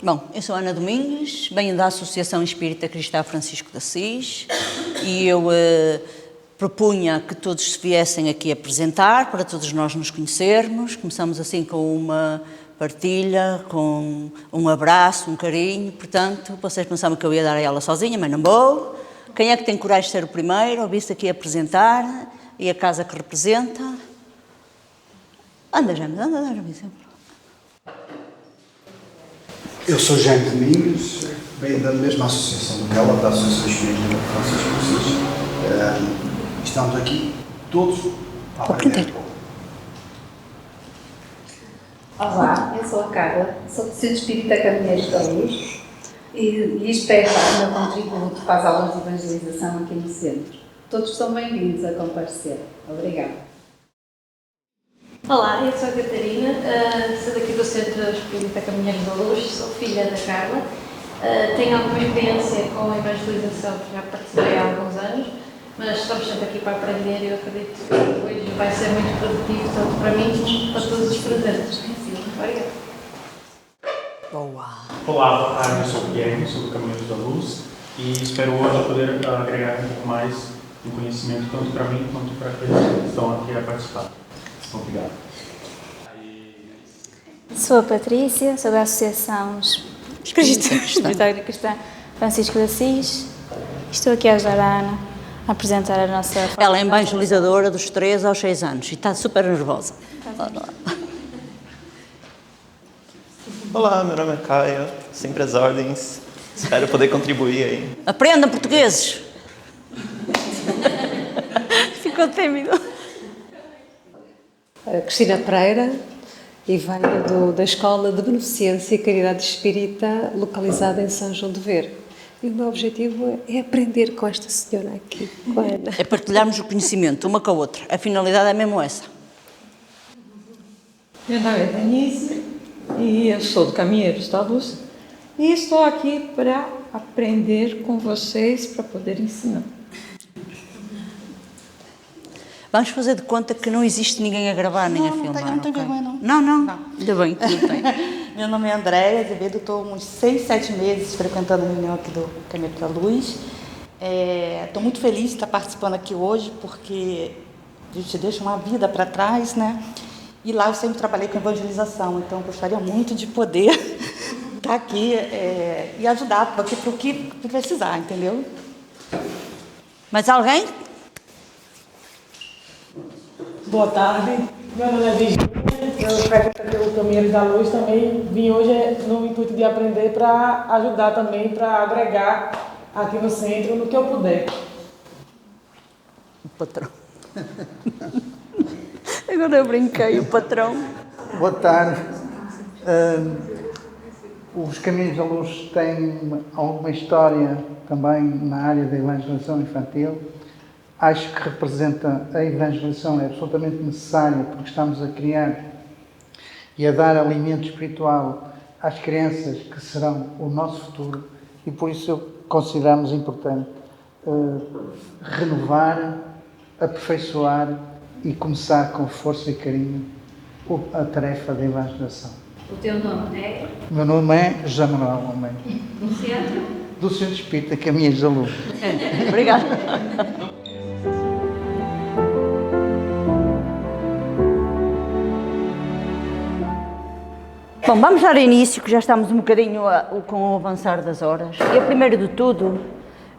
Bom, eu sou Ana Domingues, venho da Associação Espírita Cristã Francisco de Assis e eu propunha que todos se viessem aqui apresentar, para todos nós nos conhecermos. Começamos assim com uma partilha, com um abraço, um carinho. Portanto, vocês pensavam que eu ia dar a ela sozinha, mas não vou. Quem é que tem coragem de ser o primeiro? Ouviste aqui apresentar e a casa que representa? Anda, Jaime, anda, sempre. Eu sou Jaime Domingos, venho da mesma associação do Gala, da Associação Espírita Francisco de Assis. Estamos aqui todos a aprender. Olá, eu sou a Carla, sou do Centro Espírita Caminheiros da Luz e espero dar o meu contributo para as aulas de evangelização aqui no centro. Todos são bem-vindos a comparecer. Obrigada. Olá, eu sou a Catarina, sou daqui do Centro Espírita Caminheiros da Luz, sou filha da Carla, tenho alguma experiência com a evangelização, já participei há alguns anos, mas estamos sempre aqui para aprender e eu acredito que hoje vai ser muito produtivo, tanto para mim como para todos os presentes. Obrigada. Boa! Olá, boa tarde, eu sou o Guilherme, sou do Caminhos da Luz e espero hoje poder agregar um pouco mais de conhecimento, tanto para mim quanto para aqueles que estão aqui a participar. Obrigado. Sou a Patrícia, sou da Associação Espírita Cristã Francisco de Assis. Estou aqui a ajudar a Ana a apresentar a nossa... Ela é evangelizadora dos 3 aos 6 anos e está super nervosa. Olá, meu nome é Caio, sempre às ordens. Espero poder contribuir aí. Aprendam portugueses! Ficou tímido. Cristina Pereira e venho da Escola de Beneficência e Caridade Espírita, localizada em São João de Ver. E o meu objetivo é aprender com esta senhora aqui, com a Ana. É partilharmos o conhecimento uma com a outra. A finalidade é mesmo essa. Meu nome é Denise e eu sou do Caminheiros da Luz e estou aqui para aprender com vocês, para poder ensinar. Vamos fazer de conta que não existe ninguém a gravar nem a filmar. Não tem vergonha, não. Não. Ainda bem que não tem. Meu nome é Andréia Azevedo, estou uns 6, 7 meses frequentando a reunião aqui do Caminho da Luz. Estou muito feliz de estar participando aqui hoje, porque a gente deixa uma vida para trás, né? E lá eu sempre trabalhei com evangelização, então eu gostaria muito de poder estar aqui e ajudar para o que precisar, entendeu? Mais alguém? Boa tarde, meu nome é Virgínia, eu frequento o Caminheiros da Luz também. Vim hoje no intuito de aprender para ajudar também, para agregar aqui no centro no que eu puder. O patrão. Agora eu brinquei, o patrão. Boa tarde. Os Caminhos da Luz têm alguma história também na área da evangelização infantil. Acho que representa a evangelização, é absolutamente necessária, porque estamos a criar e a dar alimento espiritual às crianças que serão o nosso futuro, e por isso consideramos importante renovar, aperfeiçoar e começar com força e carinho a tarefa da evangelização. O teu nome é? O meu nome é José Manuel Almeida. Do centro? Do Centro Espírita Caminheiros da Luz. Obrigada. Bom, vamos dar início, que já estamos um bocadinho com o avançar das horas. E, primeiro de tudo,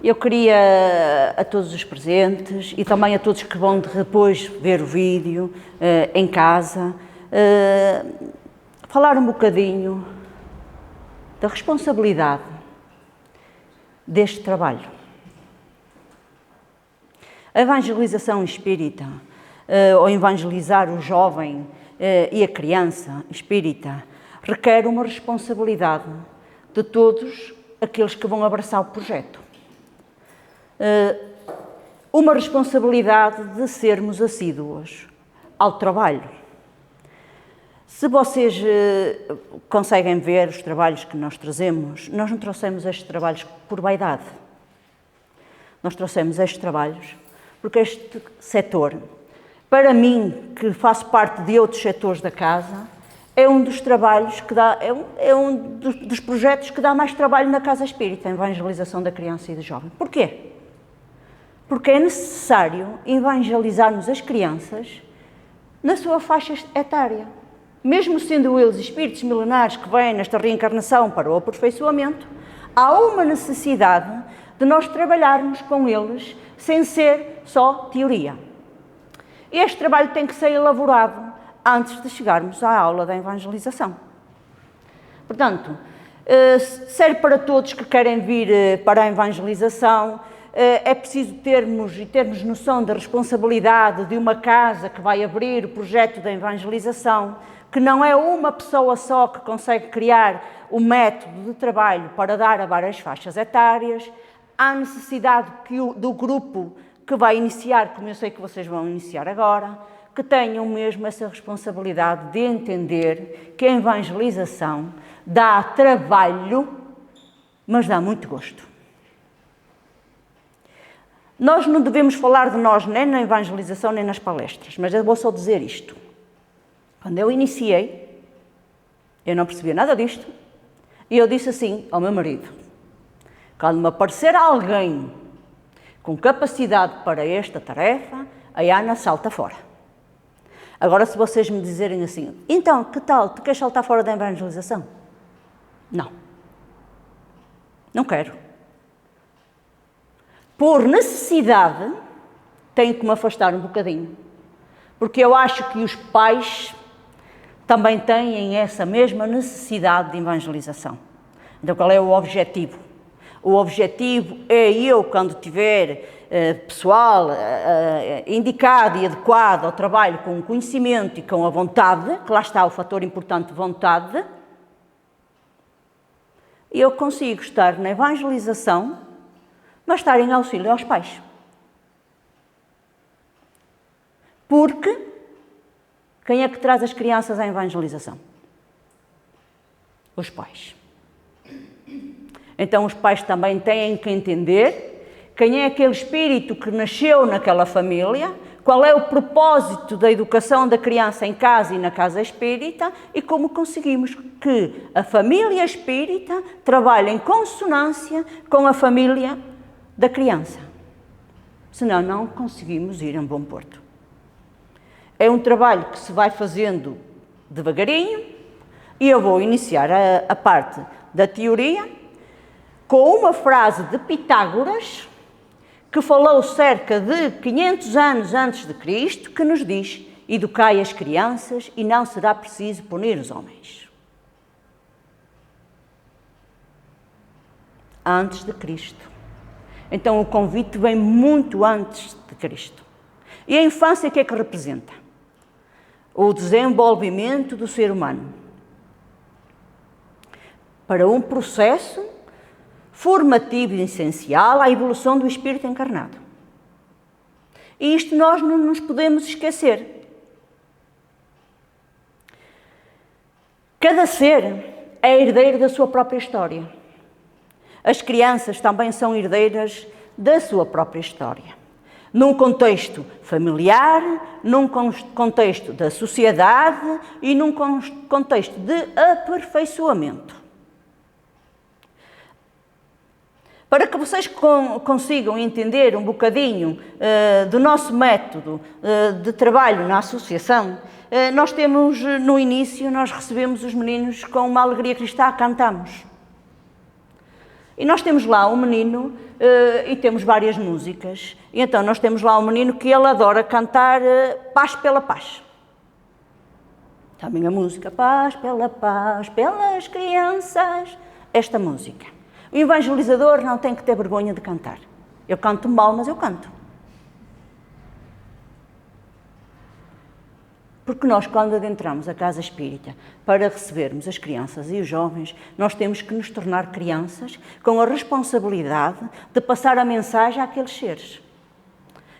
eu queria a todos os presentes e também a todos que vão depois ver o vídeo em casa, falar um bocadinho da responsabilidade deste trabalho. A evangelização espírita, ou evangelizar o jovem e a criança espírita, requer uma responsabilidade de todos aqueles que vão abraçar o projeto. Uma responsabilidade de sermos assíduos ao trabalho. Se vocês conseguem ver os trabalhos que nós trazemos, nós não trouxemos estes trabalhos por vaidade. Nós trouxemos estes trabalhos porque este setor, para mim, que faço parte de outros setores da casa, é um dos trabalhos que dá, é um dos projetos que dá mais trabalho na Casa Espírita, a evangelização da criança e do jovem. Porquê? Porque é necessário evangelizarmos as crianças na sua faixa etária. Mesmo sendo eles espíritos milenares que vêm nesta reencarnação para o aperfeiçoamento, há uma necessidade de nós trabalharmos com eles sem ser só teoria. Este trabalho tem que ser elaborado antes de chegarmos à aula da evangelização. Portanto, serve para todos que querem vir para a evangelização. É preciso termos noção da responsabilidade de uma casa que vai abrir o projeto da evangelização, que não é uma pessoa só que consegue criar o método de trabalho para dar a várias faixas etárias. Há necessidade do grupo que vai iniciar, como eu sei que vocês vão iniciar agora, que tenham mesmo essa responsabilidade de entender que a evangelização dá trabalho, mas dá muito gosto. Nós não devemos falar de nós nem na evangelização nem nas palestras, mas eu vou só dizer isto. Quando eu iniciei, eu não percebia nada disto, e eu disse assim ao meu marido: quando me aparecer alguém com capacidade para esta tarefa, a Ana salta fora. Agora, se vocês me dizerem assim, então, que tal, tu queres saltar fora da evangelização? Não. Não quero. Por necessidade, tenho que me afastar um bocadinho. Porque eu acho que os pais também têm essa mesma necessidade de evangelização. Então, qual é o objetivo? O objetivo é eu, quando tiver pessoal indicado e adequado ao trabalho com o conhecimento e com a vontade, que lá está o fator importante, vontade, eu consigo estar na evangelização, mas estar em auxílio aos pais. Porque quem é que traz as crianças à evangelização? Os pais. Então os pais também têm que entender quem é aquele espírito que nasceu naquela família, qual é o propósito da educação da criança em casa e na casa espírita e como conseguimos que a família espírita trabalhe em consonância com a família da criança. Senão não conseguimos ir a um bom porto. É um trabalho que se vai fazendo devagarinho e eu vou iniciar a parte da teoria com uma frase de Pitágoras, que falou cerca de 500 anos antes de Cristo, que nos diz: educai as crianças e não será preciso punir os homens. Antes de Cristo. Então o convite vem muito antes de Cristo. E a infância, o que é que representa? O desenvolvimento do ser humano para um processo formativo e essencial à evolução do espírito encarnado. E isto nós não nos podemos esquecer. Cada ser é herdeiro da sua própria história. As crianças também são herdeiras da sua própria história. Num contexto familiar, num contexto da sociedade e num contexto de aperfeiçoamento. Para que vocês consigam entender um bocadinho do nosso método de trabalho na associação, nós temos, no início, nós recebemos os meninos com uma alegria cristã, cantamos. E nós temos lá um menino e temos várias músicas. E então nós temos lá um menino que ele adora cantar Paz pela Paz. Também a música Paz, pelas crianças, esta música. O evangelizador não tem que ter vergonha de cantar. Eu canto mal, mas eu canto. Porque nós, quando adentramos a casa espírita para recebermos as crianças e os jovens, nós temos que nos tornar crianças com a responsabilidade de passar a mensagem àqueles seres.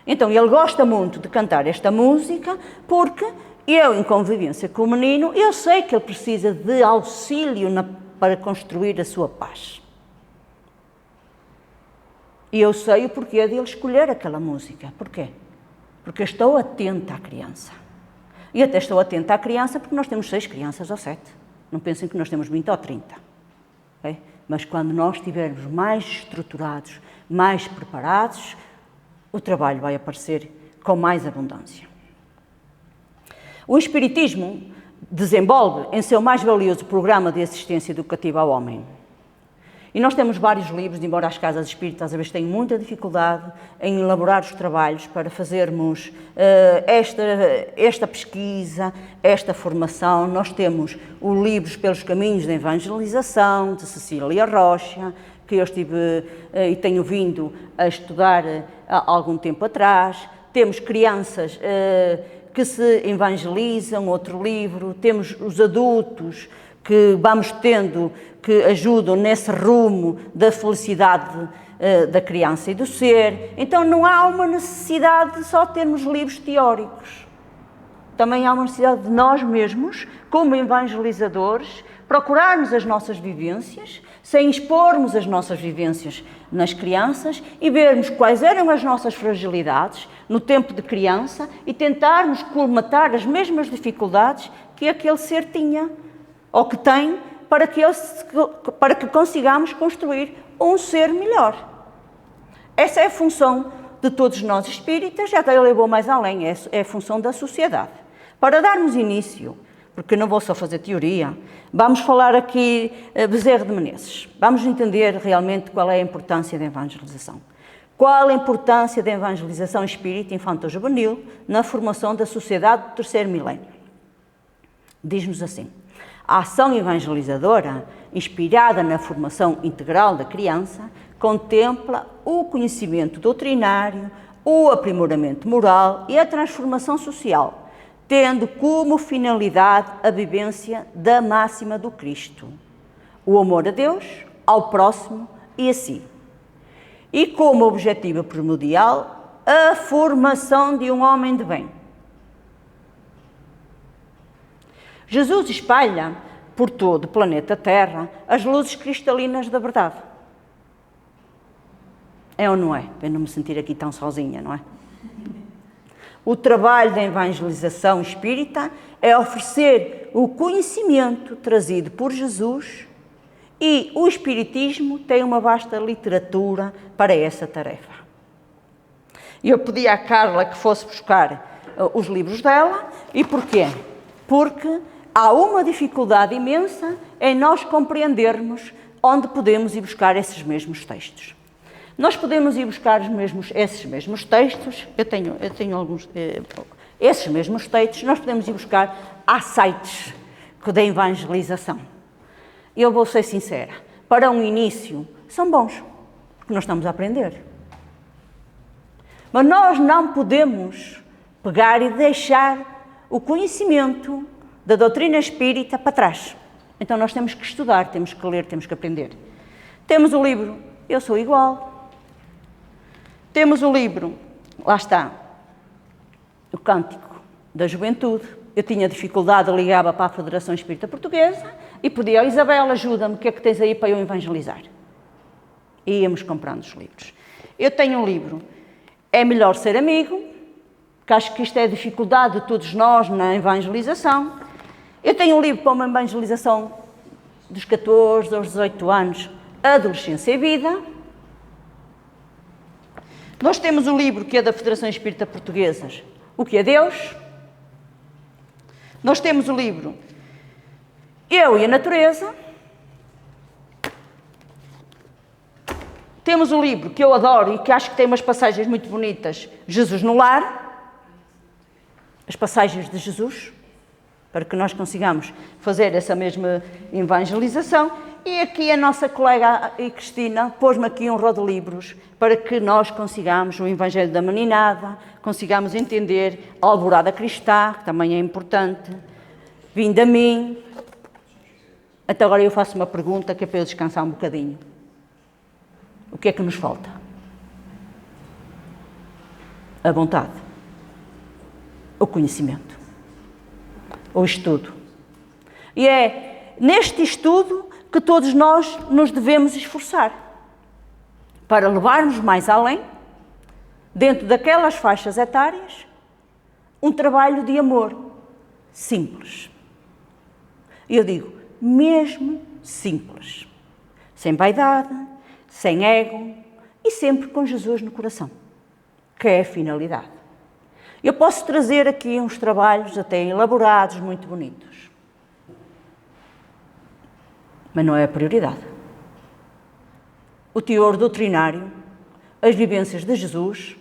Então, ele gosta muito de cantar esta música porque eu, em convivência com o menino, eu sei que ele precisa de auxílio para construir a sua paz. E eu sei o porquê de ele escolher aquela música. Porquê? Porque eu estou atenta à criança. E até estou atenta à criança, porque nós temos 6 crianças ou 7. Não pensem que nós temos 20 ou 30. Okay? Mas quando nós estivermos mais estruturados, mais preparados, o trabalho vai aparecer com mais abundância. O Espiritismo desenvolve em seu mais valioso programa de assistência educativa ao homem. E nós temos vários livros, embora as casas espíritas às vezes tenham muita dificuldade em elaborar os trabalhos para fazermos esta pesquisa, esta formação. Nós temos os livros Pelos Caminhos da Evangelização, de Cecília Rocha, que eu estive e tenho vindo a estudar há algum tempo atrás. Temos crianças que se evangelizam, outro livro. Temos os adultos que vamos tendo, que ajudam nesse rumo da felicidade da criança e do ser. Então não há uma necessidade de só termos livros teóricos. Também há uma necessidade de nós mesmos, como evangelizadores, procurarmos as nossas vivências, sem expormos as nossas vivências nas crianças e vermos quais eram as nossas fragilidades no tempo de criança e tentarmos colmatar as mesmas dificuldades que aquele ser tinha ou que tem, para que consigamos construir um ser melhor. Essa é a função de todos nós espíritas, já que ele levou mais além, é a função da sociedade. Para darmos início, porque não vou só fazer teoria, vamos falar aqui Bezerra de Menezes. Vamos entender realmente qual é a importância da evangelização. Qual a importância da evangelização espírita infanto-juvenil na formação da sociedade do terceiro milénio? Diz-nos assim: a ação evangelizadora, inspirada na formação integral da criança, contempla o conhecimento doutrinário, o aprimoramento moral e a transformação social, tendo como finalidade a vivência da máxima do Cristo, o amor a Deus, ao próximo e a si. E como objetivo primordial, a formação de um homem de bem. Jesus espalha por todo o planeta Terra as luzes cristalinas da verdade. É ou não é? Para não me sentir aqui tão sozinha, não é? O trabalho da evangelização espírita é oferecer o conhecimento trazido por Jesus, e o Espiritismo tem uma vasta literatura para essa tarefa. Eu pedi à Carla que fosse buscar os livros dela. E porquê? Porque há uma dificuldade imensa em nós compreendermos onde podemos ir buscar esses mesmos textos. Nós podemos ir buscar esses mesmos textos, eu tenho alguns, esses mesmos textos, nós podemos ir buscar, há sites da evangelização. Eu vou ser sincera, para um início são bons, porque nós estamos a aprender. Mas nós não podemos pegar e deixar o conhecimento da doutrina espírita para trás. Então nós temos que estudar, temos que ler, temos que aprender. Temos o livro Eu Sou Igual. Temos o livro, lá está, o Cântico da Juventude. Eu tinha dificuldade, ligava para a Federação Espírita Portuguesa e pedia: Isabel, ajuda-me, o que é que tens aí para eu evangelizar? E íamos comprando os livros. Eu tenho um livro, É Melhor Ser Amigo, que acho que isto é a dificuldade de todos nós na evangelização. Eu tenho um livro para uma evangelização dos 14 aos 18 anos, Adolescência e Vida. Nós temos um livro que é da Federação Espírita Portuguesa, O que é Deus? Nós temos o livro Eu e a Natureza. Temos um livro que eu adoro e que acho que tem umas passagens muito bonitas, Jesus no Lar. As passagens de Jesus, para que nós consigamos fazer essa mesma evangelização. E aqui a nossa colega Cristina pôs-me aqui um rol de livros para que nós consigamos o Evangelho da Meninada, consigamos entender a Alvorada Cristã, que também é importante, Vinde a Mim. Até agora eu faço uma pergunta que é para eu descansar um bocadinho. O que é que nos falta? A vontade, o conhecimento, o estudo. E é neste estudo que todos nós nos devemos esforçar para levarmos mais além, dentro daquelas faixas etárias, um trabalho de amor, simples. E eu digo, mesmo simples. Sem vaidade, sem ego e sempre com Jesus no coração, que é a finalidade. Eu posso trazer aqui uns trabalhos até elaborados, muito bonitos. Mas não é a prioridade. O teor doutrinário, as vivências de Jesus,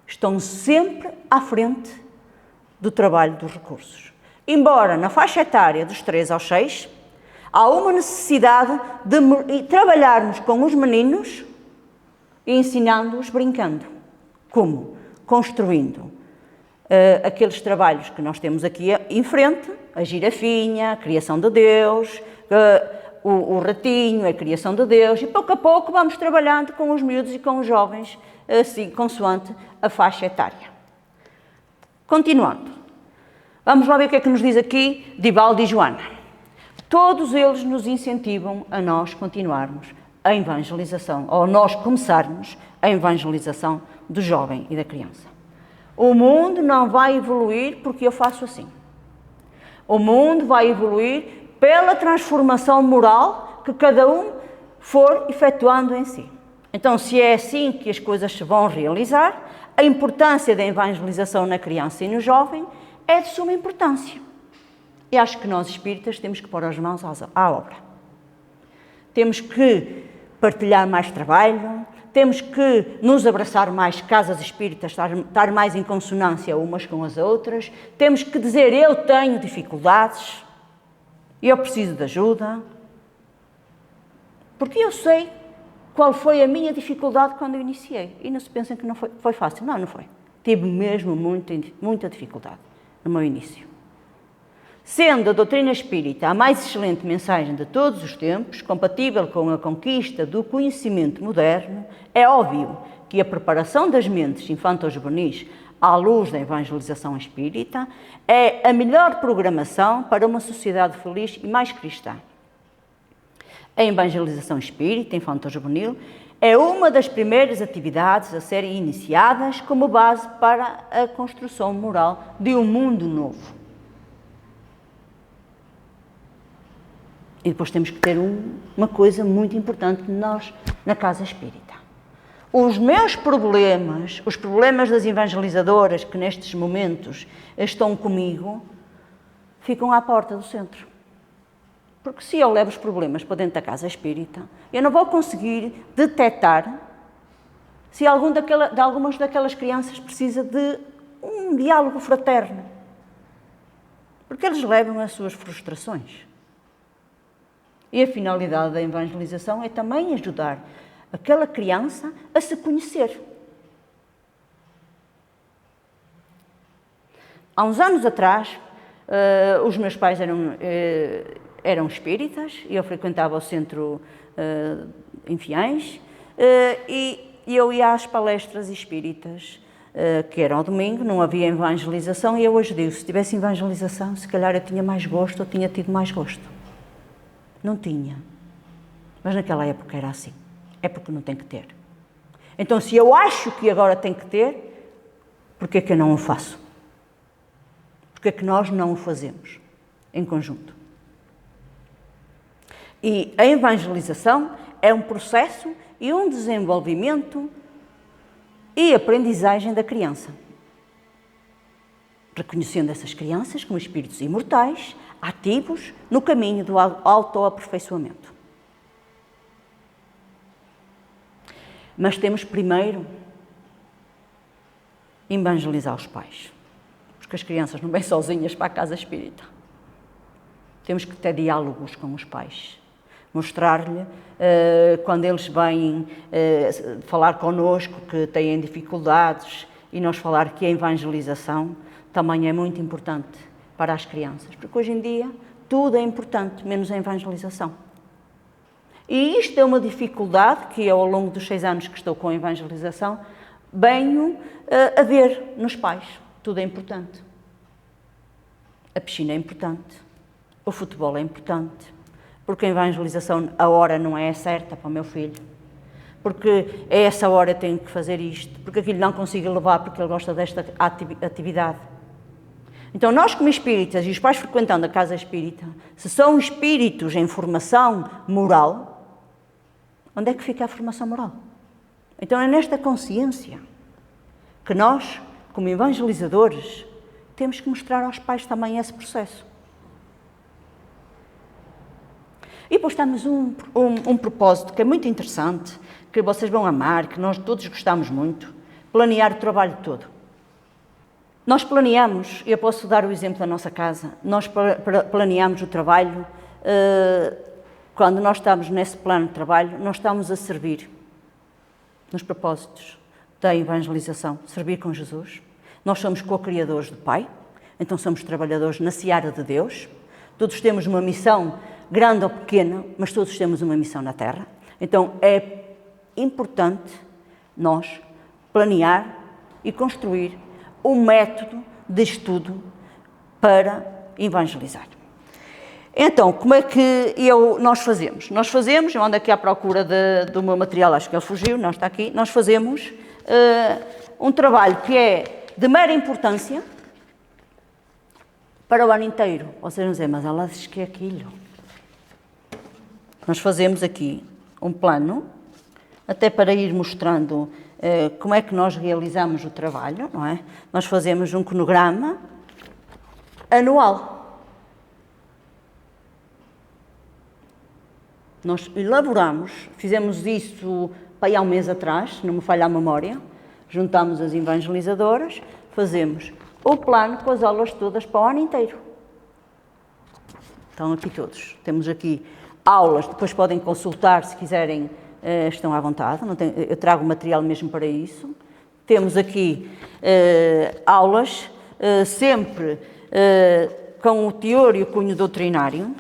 estão sempre à frente do trabalho dos recursos. Embora na faixa etária dos 3 aos 6, há uma necessidade de trabalharmos com os meninos e ensinando-os brincando. Como? Construindo aqueles trabalhos que nós temos aqui em frente, a girafinha, a criação de Deus, o ratinho, a criação de Deus, e pouco a pouco vamos trabalhando com os miúdos e com os jovens, assim, consoante a faixa etária. Continuando, vamos lá ver o que é que nos diz aqui Divaldo e Joana. Todos eles nos incentivam a nós continuarmos a evangelização, ou nós começarmos a evangelização do jovem e da criança. O mundo não vai evoluir porque eu faço assim. O mundo vai evoluir pela transformação moral que cada um for efetuando em si. Então, se é assim que as coisas se vão realizar, a importância da evangelização na criança e no jovem é de suma importância. E acho que nós espíritas temos que pôr as mãos à obra. Temos que partilhar mais trabalho, temos que nos abraçar mais casas espíritas, estar mais em consonância umas com as outras, temos que dizer eu tenho dificuldades, eu preciso de ajuda, porque eu sei qual foi a minha dificuldade quando eu iniciei. E não se pensem que não foi fácil. Não, não foi. Tive mesmo muita dificuldade no meu início. Sendo a doutrina espírita a mais excelente mensagem de todos os tempos, compatível com a conquista do conhecimento moderno, é óbvio que a preparação das mentes infanto-juvenis à luz da evangelização espírita é a melhor programação para uma sociedade feliz e mais cristã. A evangelização espírita infanto-juvenil é uma das primeiras atividades a serem iniciadas como base para a construção moral de um mundo novo. E depois temos que ter uma coisa muito importante nós, na Casa Espírita. Os meus problemas, os problemas das evangelizadoras que nestes momentos estão comigo, ficam à porta do centro. Porque se eu levo os problemas para dentro da Casa Espírita, eu não vou conseguir detectar se algumas daquelas crianças precisa de um diálogo fraterno. Porque eles levam as suas frustrações. E a finalidade da evangelização é também ajudar aquela criança a se conhecer. Há uns anos atrás, os meus pais eram espíritas e eu frequentava o centro em Fiães e eu ia às palestras espíritas que eram ao domingo, não havia evangelização e eu hoje digo, se tivesse evangelização, se calhar eu tinha mais gosto ou tinha tido mais gosto. Não tinha. Mas naquela época era assim. É porque não tem que ter. Então, se eu acho que agora tem que ter, porquê é que eu não o faço? Porquê é que nós não o fazemos em conjunto? E a evangelização é um processo e um desenvolvimento e aprendizagem da criança. Reconhecendo essas crianças como espíritos imortais, ativos no caminho do autoaperfeiçoamento. Mas temos primeiro evangelizar os pais, porque as crianças não vêm sozinhas para a Casa Espírita. Temos que ter diálogos com os pais, mostrar-lhe, quando eles vêm falar connosco que têm dificuldades e nós falar que a evangelização também é muito importante para as crianças, porque hoje em dia tudo é importante, menos a evangelização. E isto é uma dificuldade que eu, ao longo dos 6 anos que estou com a evangelização, venho a ver nos pais. Tudo é importante. A piscina é importante, o futebol é importante, porque a evangelização, a hora não é certa para o meu filho, porque a essa hora eu tenho que fazer isto, porque aquilo não consigo levar porque ele gosta desta atividade. Então, nós como espíritas e os pais frequentando a casa espírita, se são espíritos em formação moral, onde é que fica a formação moral? Então, é nesta consciência que nós, como evangelizadores, temos que mostrar aos pais também esse processo. E depois temos um propósito que é muito interessante, que vocês vão amar, que nós todos gostamos muito, planear o trabalho todo. Nós planeamos, eu posso dar o exemplo da nossa casa, nós planeamos o trabalho, quando nós estamos nesse plano de trabalho, nós estamos a servir nos propósitos da evangelização, servir com Jesus. Nós somos co-criadores do Pai, então somos trabalhadores na seara de Deus, todos temos uma missão, grande ou pequena, mas todos temos uma missão na Terra. Então é importante nós planear e construir um método de estudo para evangelizar. Então, como é que nós fazemos? Nós fazemos, eu ando aqui à procura do meu material, acho que ele fugiu, não está aqui, nós fazemos um trabalho que é de mera importância para o ano inteiro. Vocês vão dizer, mas ela diz que é aquilo. Nós fazemos aqui um plano, até para ir mostrando como é que nós realizamos o trabalho, não é? Nós fazemos um cronograma anual. Nós elaboramos, fizemos isso para aí há um mês atrás, se não me falha a memória, juntamos as evangelizadoras, fazemos o plano com as aulas todas para o ano inteiro. Estão aqui todos. Temos aqui aulas, depois podem consultar se quiserem, estão à vontade, eu trago material mesmo para isso. Temos aqui aulas, sempre com o teor e o cunho doutrinário,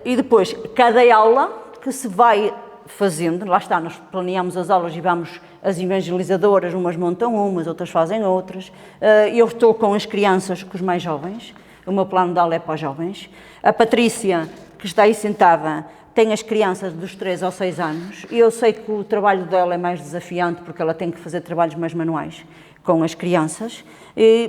e depois cada aula que se vai fazendo, lá está, nós planeamos as aulas e vamos, as evangelizadoras, umas montam umas, outras fazem outras. Eu estou com as crianças, com os mais jovens, o meu plano de aula é para os jovens. A Patrícia, que está aí sentada, tem as crianças dos 3 aos 6 anos, e eu sei que o trabalho dela é mais desafiante, porque ela tem que fazer trabalhos mais manuais com as crianças,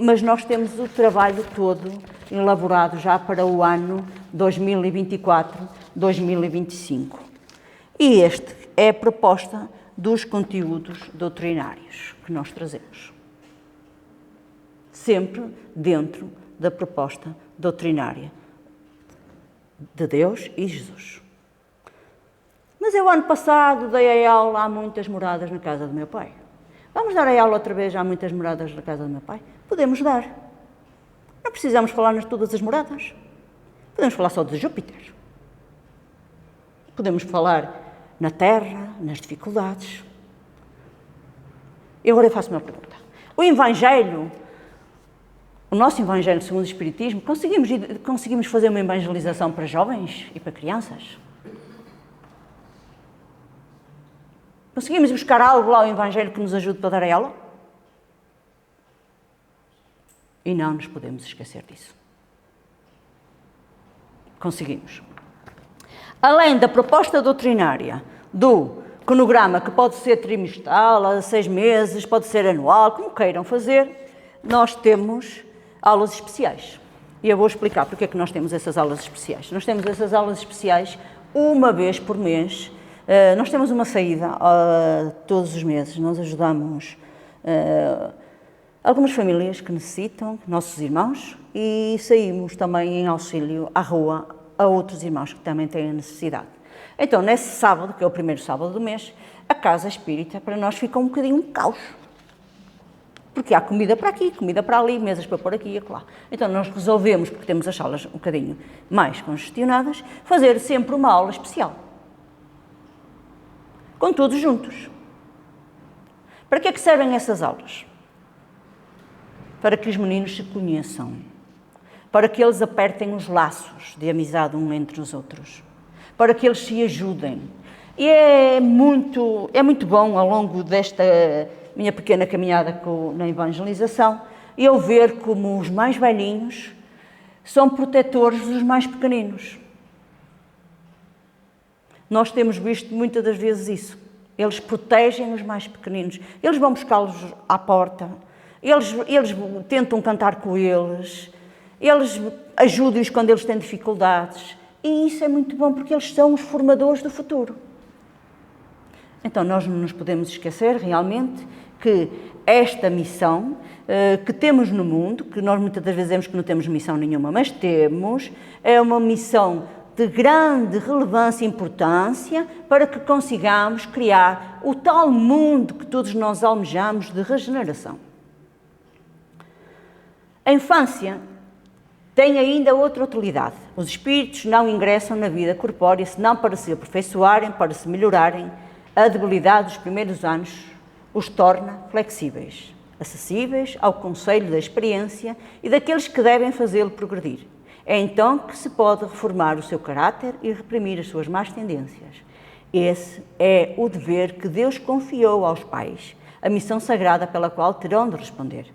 mas nós temos o trabalho todo elaborado já para o ano 2024-2025. E este é a proposta dos conteúdos doutrinários que nós trazemos. Sempre dentro da proposta doutrinária de Deus e Jesus. Mas eu, ano passado, dei a aula há muitas moradas na casa do meu pai. Vamos dar a aula outra vez há muitas moradas na casa do meu pai? Podemos dar. Não precisamos falar nas todas as moradas. Podemos falar só de Júpiter. Podemos falar na Terra, nas dificuldades. E agora eu faço uma pergunta. O Evangelho, o nosso Evangelho segundo o Espiritismo, conseguimos fazer uma evangelização para jovens e para crianças? Conseguimos buscar algo lá ao Evangelho que nos ajude para dar a ela? E não nos podemos esquecer disso. Conseguimos. Além da proposta doutrinária do cronograma, que pode ser trimestral, a 6 meses, pode ser anual, como queiram fazer, nós temos aulas especiais. E eu vou explicar porque é que nós temos essas aulas especiais. Nós temos essas aulas especiais uma vez por mês. Nós temos uma saída todos os meses. Nós ajudamos algumas famílias que necessitam, nossos irmãos, e saímos também em auxílio à rua a outros irmãos que também têm a necessidade. Então, nesse sábado, que é o primeiro sábado do mês, a Casa Espírita para nós fica um bocadinho um caos. Porque há comida para aqui, comida para ali, mesas para pôr aqui e acolá. Então nós resolvemos, porque temos as salas um bocadinho mais congestionadas, fazer sempre uma aula especial. Com todos juntos. Para que é que servem essas aulas? Para que os meninos se conheçam. Para que eles apertem os laços de amizade um entre os outros. Para que eles se ajudem. E é muito bom, ao longo desta minha pequena caminhada na evangelização, eu ver como os mais velhinhos são protetores dos mais pequeninos. Nós temos visto muitas das vezes isso. Eles protegem os mais pequeninos. Eles vão buscá-los à porta, eles tentam cantar com eles ajudam-os quando eles têm dificuldades. E isso é muito bom porque eles são os formadores do futuro. Então nós não nos podemos esquecer realmente que esta missão que temos no mundo, que nós muitas das vezes dizemos que não temos missão nenhuma, mas temos, é uma missão de grande relevância e importância para que consigamos criar o tal mundo que todos nós almejamos de regeneração. A infância tem ainda outra utilidade. Os espíritos não ingressam na vida corpórea senão para se aperfeiçoarem, para se melhorarem. A debilidade dos primeiros anos os torna flexíveis, acessíveis ao conselho da experiência e daqueles que devem fazê-lo progredir. É então que se pode reformar o seu caráter e reprimir as suas más tendências. Esse é o dever que Deus confiou aos pais, a missão sagrada pela qual terão de responder.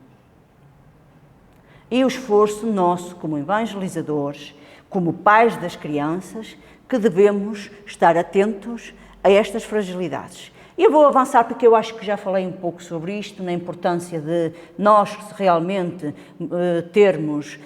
E o esforço nosso como evangelizadores, como pais das crianças, que devemos estar atentos a estas fragilidades. E eu vou avançar porque eu acho que já falei um pouco sobre isto, na importância de nós realmente termos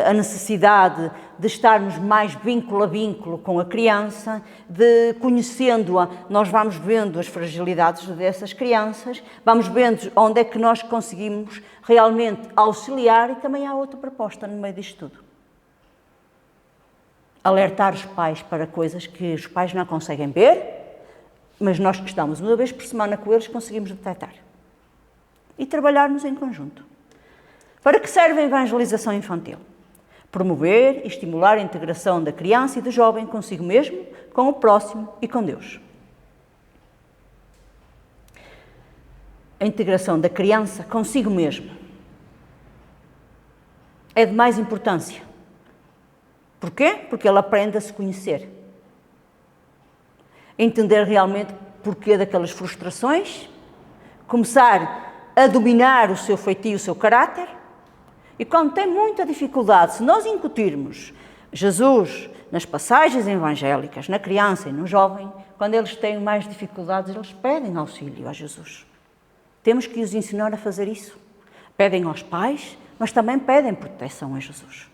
a necessidade de estarmos mais vínculo a vínculo com a criança, de conhecendo-a, nós vamos vendo as fragilidades dessas crianças, vamos vendo onde é que nós conseguimos realmente auxiliar, e também há outra proposta no meio disto tudo. Alertar os pais para coisas que os pais não conseguem ver, mas nós que estamos uma vez por semana com eles conseguimos detectar. E trabalharmos em conjunto. Para que serve a evangelização infantil? Promover e estimular a integração da criança e do jovem consigo mesmo, com o próximo e com Deus. A integração da criança consigo mesmo é de mais importância. Porquê? Porque ela aprende a se conhecer. Entender realmente porquê daquelas frustrações, começar a dominar o seu feitio, o seu caráter, e quando tem muita dificuldade, se nós incutirmos Jesus nas passagens evangélicas, na criança e no jovem, quando eles têm mais dificuldades, eles pedem auxílio a Jesus. Temos que os ensinar a fazer isso. Pedem aos pais, mas também pedem proteção a Jesus.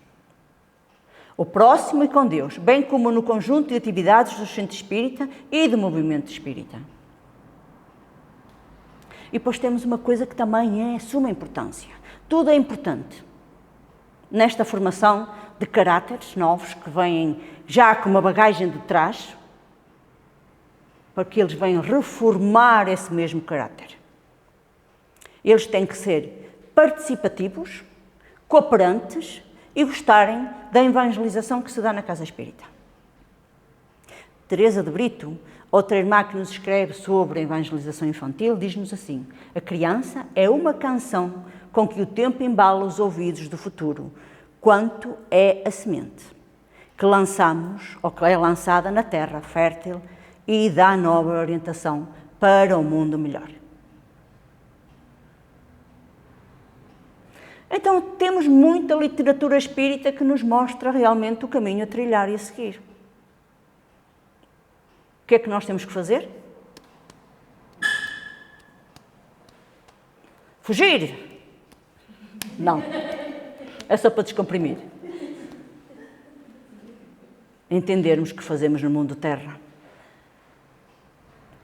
O próximo e com Deus, bem como no conjunto de atividades do Centro Espírita e do Movimento Espírita. E depois temos uma coisa que também é de suma importância. Tudo é importante. Nesta formação de caráteres novos que vêm já com uma bagagem de trás, para que eles venham reformar esse mesmo caráter. Eles têm que ser participativos, cooperantes e gostarem da evangelização que se dá na Casa Espírita. Teresa de Brito, outra irmã que nos escreve sobre a evangelização infantil, diz-nos assim: a criança é uma canção com que o tempo embala os ouvidos do futuro, quanto é a semente que lançamos, ou que é lançada na terra fértil e dá nova orientação para um mundo melhor. Então, temos muita literatura espírita que nos mostra realmente o caminho a trilhar e a seguir. O que é que nós temos que fazer? Fugir? Não. É só para descomprimir. Entendermos o que fazemos no mundo terra.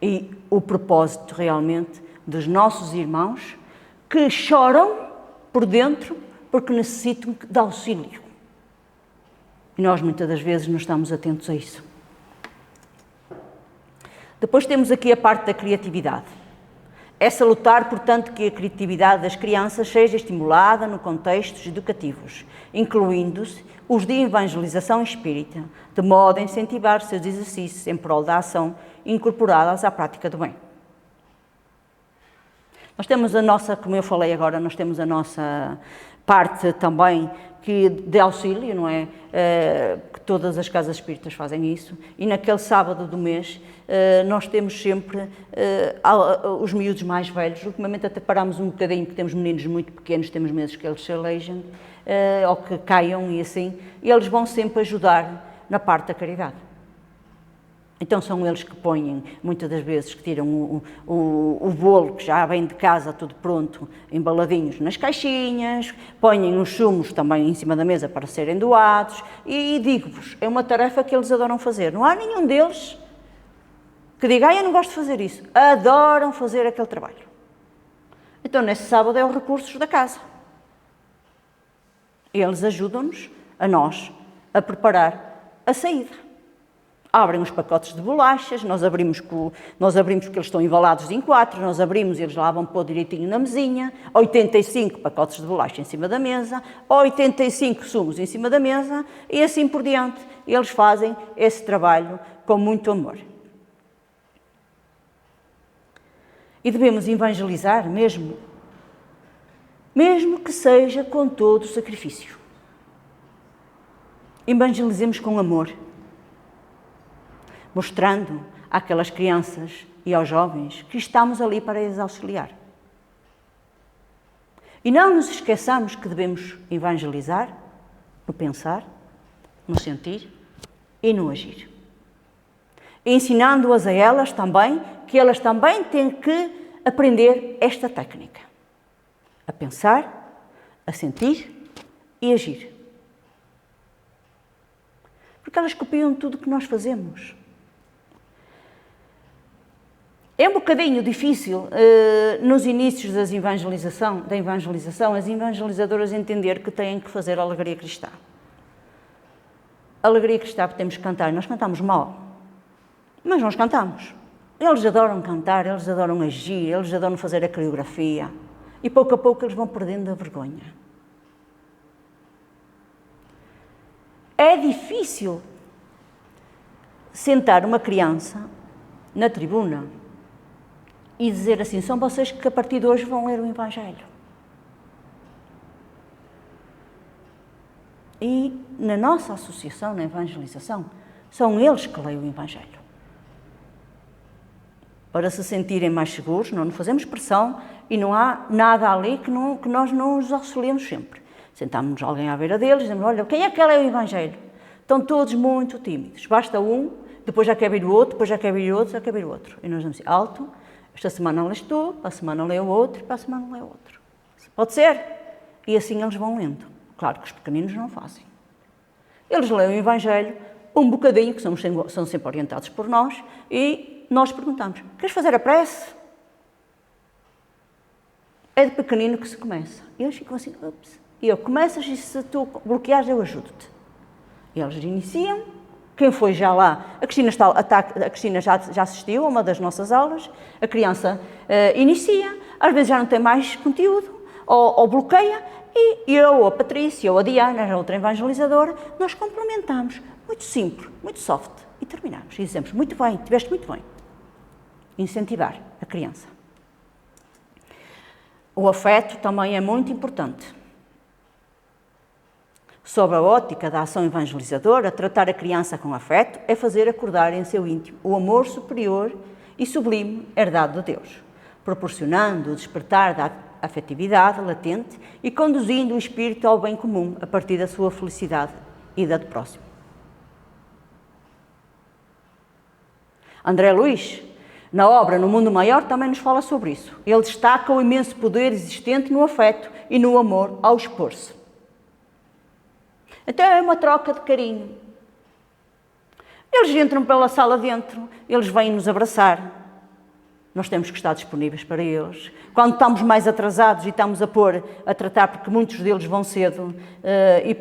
E o propósito realmente dos nossos irmãos que choram por dentro, porque necessitam de auxílio. E nós, muitas das vezes, não estamos atentos a isso. Depois temos aqui a parte da criatividade. É salutar, portanto, que a criatividade das crianças seja estimulada no contextos educativos, incluindo-se os de evangelização espírita, de modo a incentivar seus exercícios em prol da ação incorporadas à prática do bem. Nós temos a nossa, como eu falei agora, nós temos a nossa parte também de auxílio, não é? Que todas as casas espíritas fazem isso. E naquele sábado do mês nós temos sempre os miúdos mais velhos. Ultimamente até parámos um bocadinho, porque temos meninos muito pequenos, temos medo que eles se aleijem ou que caiam e assim. E eles vão sempre ajudar na parte da caridade. Então são eles que põem, muitas das vezes, que tiram o bolo, que já vem de casa tudo pronto, embaladinhos nas caixinhas, põem os sumos também em cima da mesa para serem doados, e digo-vos, é uma tarefa que eles adoram fazer. Não há nenhum deles que diga, eu não gosto de fazer isso. Adoram fazer aquele trabalho. Então, nesse sábado é os recursos da casa. Eles ajudam-nos, a nós, a preparar a saída. Abrem os pacotes de bolachas, nós abrimos porque eles estão embalados em 4, nós abrimos e eles lá vão pôr direitinho na mesinha, 85 pacotes de bolacha em cima da mesa, 85 sumos em cima da mesa e assim por diante. Eles fazem esse trabalho com muito amor. E devemos evangelizar mesmo que seja com todo o sacrifício. Evangelizemos com amor, mostrando àquelas crianças e aos jovens que estamos ali para os auxiliar. E não nos esqueçamos que devemos evangelizar no pensar, no sentir e no agir. Ensinando-as a elas também, que elas também têm que aprender esta técnica. A pensar, a sentir e agir. Porque elas copiam tudo o que nós fazemos. É um bocadinho difícil, nos inícios da evangelização, as evangelizadoras entender que têm que fazer a alegria cristã. A alegria cristã temos que cantar, nós cantamos mal, mas nós cantamos. Eles adoram cantar, eles adoram agir, eles adoram fazer a coreografia e pouco a pouco eles vão perdendo a vergonha. É difícil sentar uma criança na tribuna e dizer assim, são vocês que a partir de hoje vão ler o Evangelho. E na nossa associação, na evangelização, são eles que leem o Evangelho. Para se sentirem mais seguros, não nos fazemos pressão e não há nada ali que nós não os auxiliemos sempre. Sentamos alguém à beira deles e dizemos, olha, quem é que lê o Evangelho? Estão todos muito tímidos. Basta um, depois já quer vir o outro, depois já quer vir o outro, já quer vir o outro. E nós dizemos assim, alto, esta semana lês tu, para a semana lê o outro, para a semana lê o outro. Pode ser? E assim eles vão lendo. Claro que os pequeninos não fazem. Eles leem o Evangelho um bocadinho, que são sempre orientados por nós, e nós perguntamos, queres fazer a prece? É de pequenino que se começa. E eles ficam assim, ups. E eu, começas e se tu bloqueares eu ajudo-te. E eles iniciam. Quem foi já lá? A Cristina já assistiu a uma das nossas aulas. A criança inicia, às vezes já não tem mais conteúdo, ou bloqueia, e eu, ou a Patrícia, ou a Diana, a outra evangelizadora, nós complementamos. Muito simples, muito soft. E terminamos. E dizemos, muito bem, tiveste muito bem. Incentivar a criança. O afeto também é muito importante. Sob a ótica da ação evangelizadora, tratar a criança com afeto é fazer acordar em seu íntimo o amor superior e sublime herdado de Deus, proporcionando o despertar da afetividade latente e conduzindo o espírito ao bem comum a partir da sua felicidade e da do próximo. André Luiz, na obra No Mundo Maior, também nos fala sobre isso. Ele destaca o imenso poder existente no afeto e no amor ao expor-se. Então é uma troca de carinho. Eles entram pela sala dentro, eles vêm nos abraçar. Nós temos que estar disponíveis para eles. Quando estamos mais atrasados e estamos a tratar, porque muitos deles vão cedo,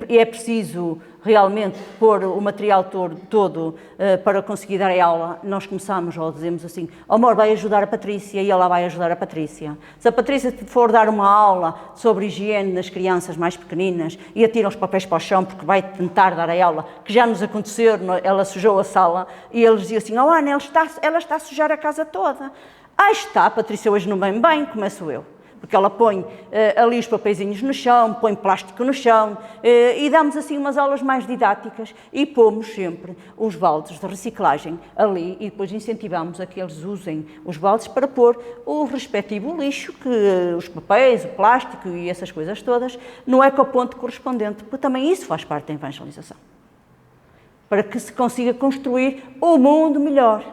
e é preciso realmente pôr o material todo para conseguir dar a aula, nós começamos, ou dizemos assim, o amor vai ajudar a Patrícia e ela vai ajudar a Patrícia. Se a Patrícia for dar uma aula sobre higiene nas crianças mais pequeninas e atira os papéis para o chão porque vai tentar dar a aula, que já nos aconteceu, ela sujou a sala, e eles diziam assim, oh Ana, ela está a sujar a casa toda. Ah, está, a Patrícia hoje não vem bem, começo eu. Porque ela põe ali os papeizinhos no chão, põe plástico no chão, e damos assim umas aulas mais didáticas e pomos sempre os baldes de reciclagem ali e depois incentivamos a que eles usem os baldes para pôr o respectivo lixo, que os papéis, o plástico e essas coisas todas, no ecoponto correspondente, porque também isso faz parte da evangelização. para que se consiga construir o mundo melhor.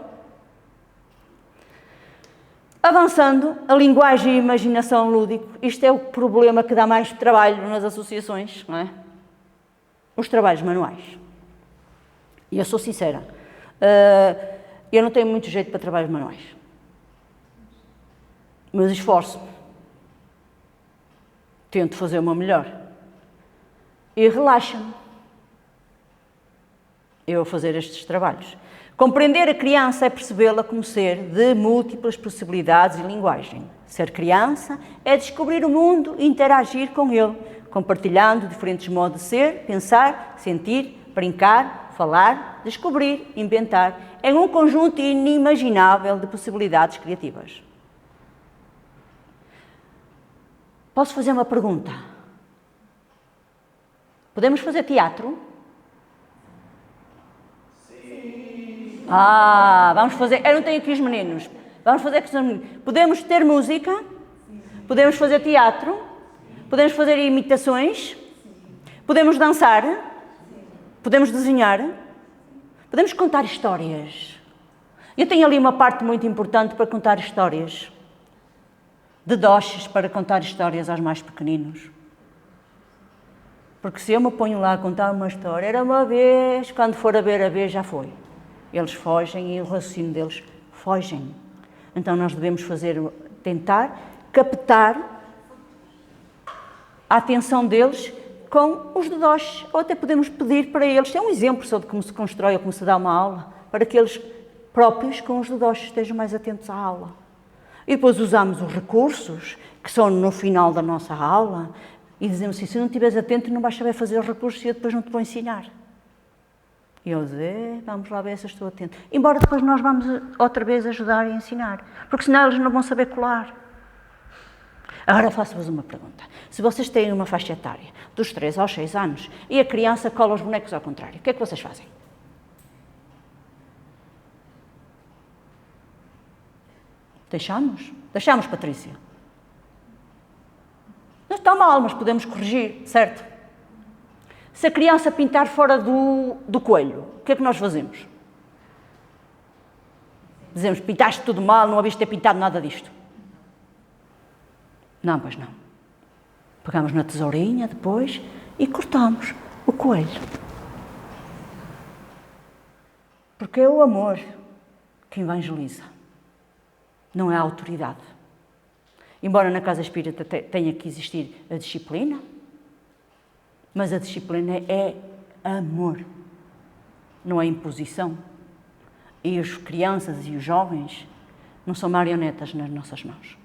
Avançando, a linguagem e a imaginação lúdico, isto é o problema que dá mais trabalho nas associações, não é? Os trabalhos manuais. E eu sou sincera, eu não tenho muito jeito para trabalhos manuais, mas esforço-me, tento fazer o meu melhor e relaxa-me eu a fazer estes trabalhos. Compreender a criança é percebê-la como ser de múltiplas possibilidades e linguagem. Ser criança é descobrir o mundo e interagir com ele, compartilhando diferentes modos de ser, pensar, sentir, brincar, falar, descobrir, inventar, em um conjunto inimaginável de possibilidades criativas. Posso fazer uma pergunta? Podemos fazer teatro? Vamos fazer. Eu não tenho aqui os meninos. Vamos fazer com os meninos. Podemos ter música? Podemos fazer teatro? Podemos fazer imitações? Podemos dançar? Podemos desenhar? Podemos contar histórias? Eu tenho ali uma parte muito importante para contar histórias. De doces para contar histórias aos mais pequeninos. Porque se eu me ponho lá a contar uma história, era uma vez, quando for a ver já foi. Eles fogem e o raciocínio deles fogem. Então nós devemos tentar captar a atenção deles com os dedos. Ou até podemos pedir para eles, é um exemplo só de como se constrói ou como se dá uma aula, para que eles próprios com os dedos estejam mais atentos à aula. E depois usamos os recursos, que são no final da nossa aula, e dizemos assim, se não estiveres atento não vais saber fazer os recursos e eu depois não te vou ensinar. E eu dizer, vamos lá ver se estou atento. Embora depois nós vamos outra vez ajudar e ensinar, porque senão eles não vão saber colar. Agora faço-vos uma pergunta. Se vocês têm uma faixa etária dos 3 aos 6 anos e a criança cola os bonecos ao contrário, o que é que vocês fazem? Deixamos? Deixamos, Patrícia? Não está mal, mas podemos corrigir, certo? Se a criança pintar fora do coelho, o que é que nós fazemos? Dizemos, pintaste tudo mal, não havias ter pintado nada disto. Não, pois não. Pegamos na tesourinha depois e cortamos o coelho. Porque é o amor que evangeliza, não é a autoridade. Embora na casa espírita tenha que existir a disciplina, mas a disciplina é amor, não é imposição. E as crianças e os jovens não são marionetas nas nossas mãos.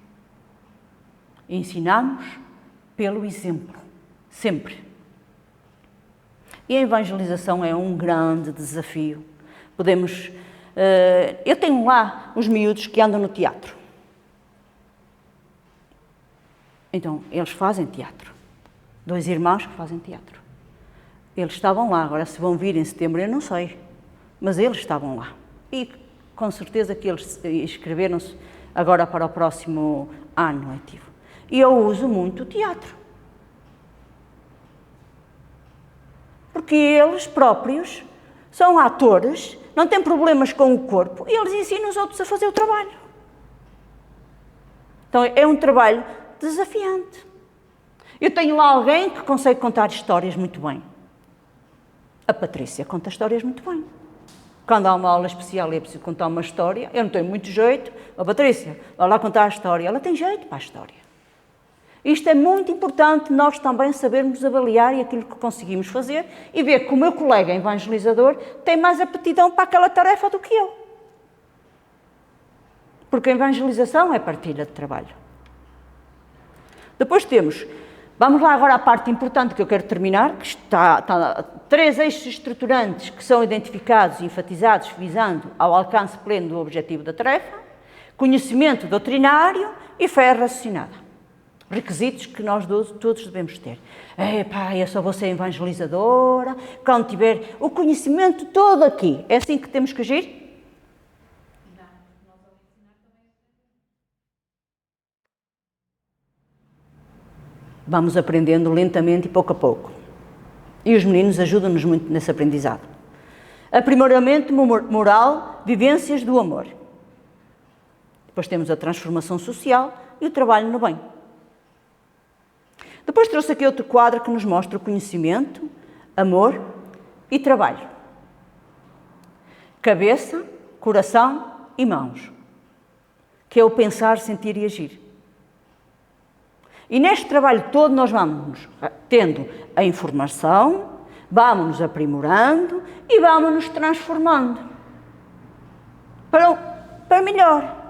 Ensinamos pelo exemplo, sempre. E a evangelização é um grande desafio. Eu tenho lá os miúdos que andam no teatro. Então, eles fazem teatro. 2 irmãos que fazem teatro. Eles estavam lá, agora se vão vir em setembro eu não sei, mas eles estavam lá. E com certeza que eles inscreveram-se agora para o próximo ano letivo. E eu uso muito o teatro. Porque eles próprios são atores, não têm problemas com o corpo e eles ensinam os outros a fazer o trabalho. Então é um trabalho desafiante. Eu tenho lá alguém que consegue contar histórias muito bem. A Patrícia conta histórias muito bem. Quando há uma aula especial e é preciso contar uma história, eu não tenho muito jeito. A Patrícia, vai lá contar a história. Ela tem jeito para a história. Isto é muito importante, nós também sabermos avaliar aquilo que conseguimos fazer e ver que o meu colega evangelizador tem mais aptidão para aquela tarefa do que eu. Porque a evangelização é partilha de trabalho. Depois vamos lá agora à parte importante que eu quero terminar, que está 3 eixos estruturantes que são identificados e enfatizados visando ao alcance pleno do objetivo da tarefa: conhecimento doutrinário e fé raciocinada. Requisitos que nós todos devemos ter. Eu só vou ser evangelizadora quando tiver o conhecimento todo aqui. É assim que temos que agir? Vamos aprendendo lentamente e pouco a pouco. E os meninos ajudam-nos muito nesse aprendizado. Aprimoramento moral, vivências do amor. Depois temos a transformação social e o trabalho no bem. Depois trouxe aqui outro quadro que nos mostra o conhecimento, amor e trabalho. Cabeça, coração e mãos, que é o pensar, sentir e agir. E neste trabalho todo nós vamos tendo a informação, vamos-nos aprimorando e vamos-nos transformando para melhor.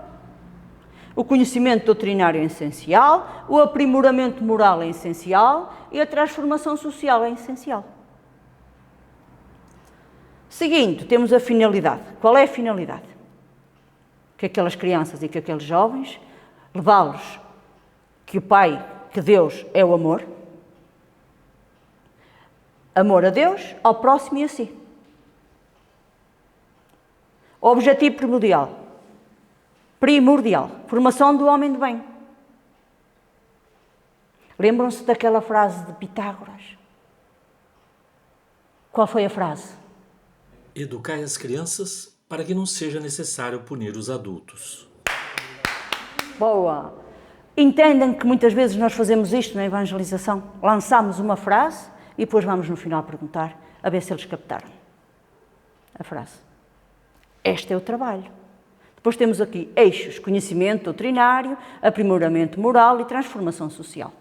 O conhecimento doutrinário é essencial, o aprimoramento moral é essencial e a transformação social é essencial. Seguindo, temos a finalidade. Qual é a finalidade? Que aquelas crianças e que aqueles jovens, levá-los que o Pai, que Deus é o amor. Amor a Deus, ao próximo e a si. Objetivo primordial, formação do homem de bem. Lembram-se daquela frase de Pitágoras? Qual foi a frase? Educai as crianças para que não seja necessário punir os adultos. Boa! Entendem que muitas vezes nós fazemos isto na evangelização? Lançamos uma frase e depois vamos no final perguntar, a ver se eles captaram a frase. Este é o trabalho. Depois temos aqui eixos, conhecimento doutrinário, aprimoramento moral e transformação social.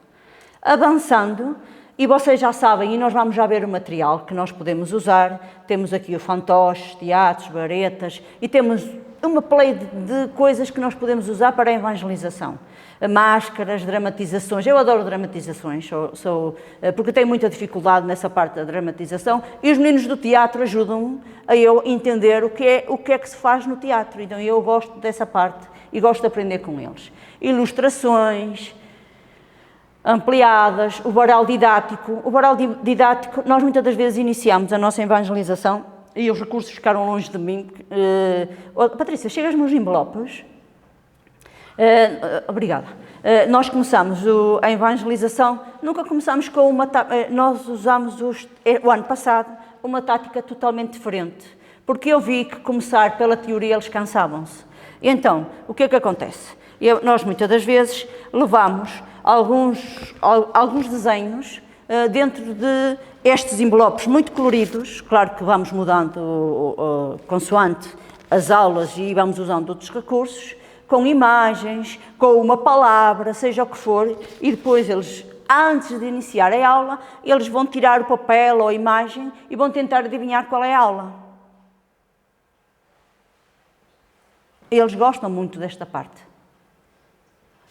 Avançando, e vocês já sabem, e nós vamos já ver o material que nós podemos usar, temos aqui o fantoches, teatros, varetas, e temos uma play de coisas que nós podemos usar para a evangelização. Máscaras, dramatizações. Eu adoro dramatizações, porque tenho muita dificuldade nessa parte da dramatização, e os meninos do teatro ajudam-me a eu entender o que é que se faz no teatro. Então eu gosto dessa parte e gosto de aprender com eles. Ilustrações ampliadas, o varal didático. O varal didático, nós muitas das vezes iniciamos a nossa evangelização e os recursos ficaram longe de mim. Patrícia, chegas-me os envelopes? Obrigada. Nós começamos a evangelização, nunca começamos com uma... Nós usamos o ano passado uma tática totalmente diferente, porque eu vi que começar pela teoria eles cansavam-se. Então, o que é que acontece? Nós muitas das vezes levamos alguns desenhos dentro de estes envelopes muito coloridos, claro que vamos mudando consoante as aulas e vamos usando outros recursos, com imagens, com uma palavra, seja o que for, e depois eles, antes de iniciar a aula, eles vão tirar o papel ou a imagem e vão tentar adivinhar qual é a aula. Eles gostam muito desta parte,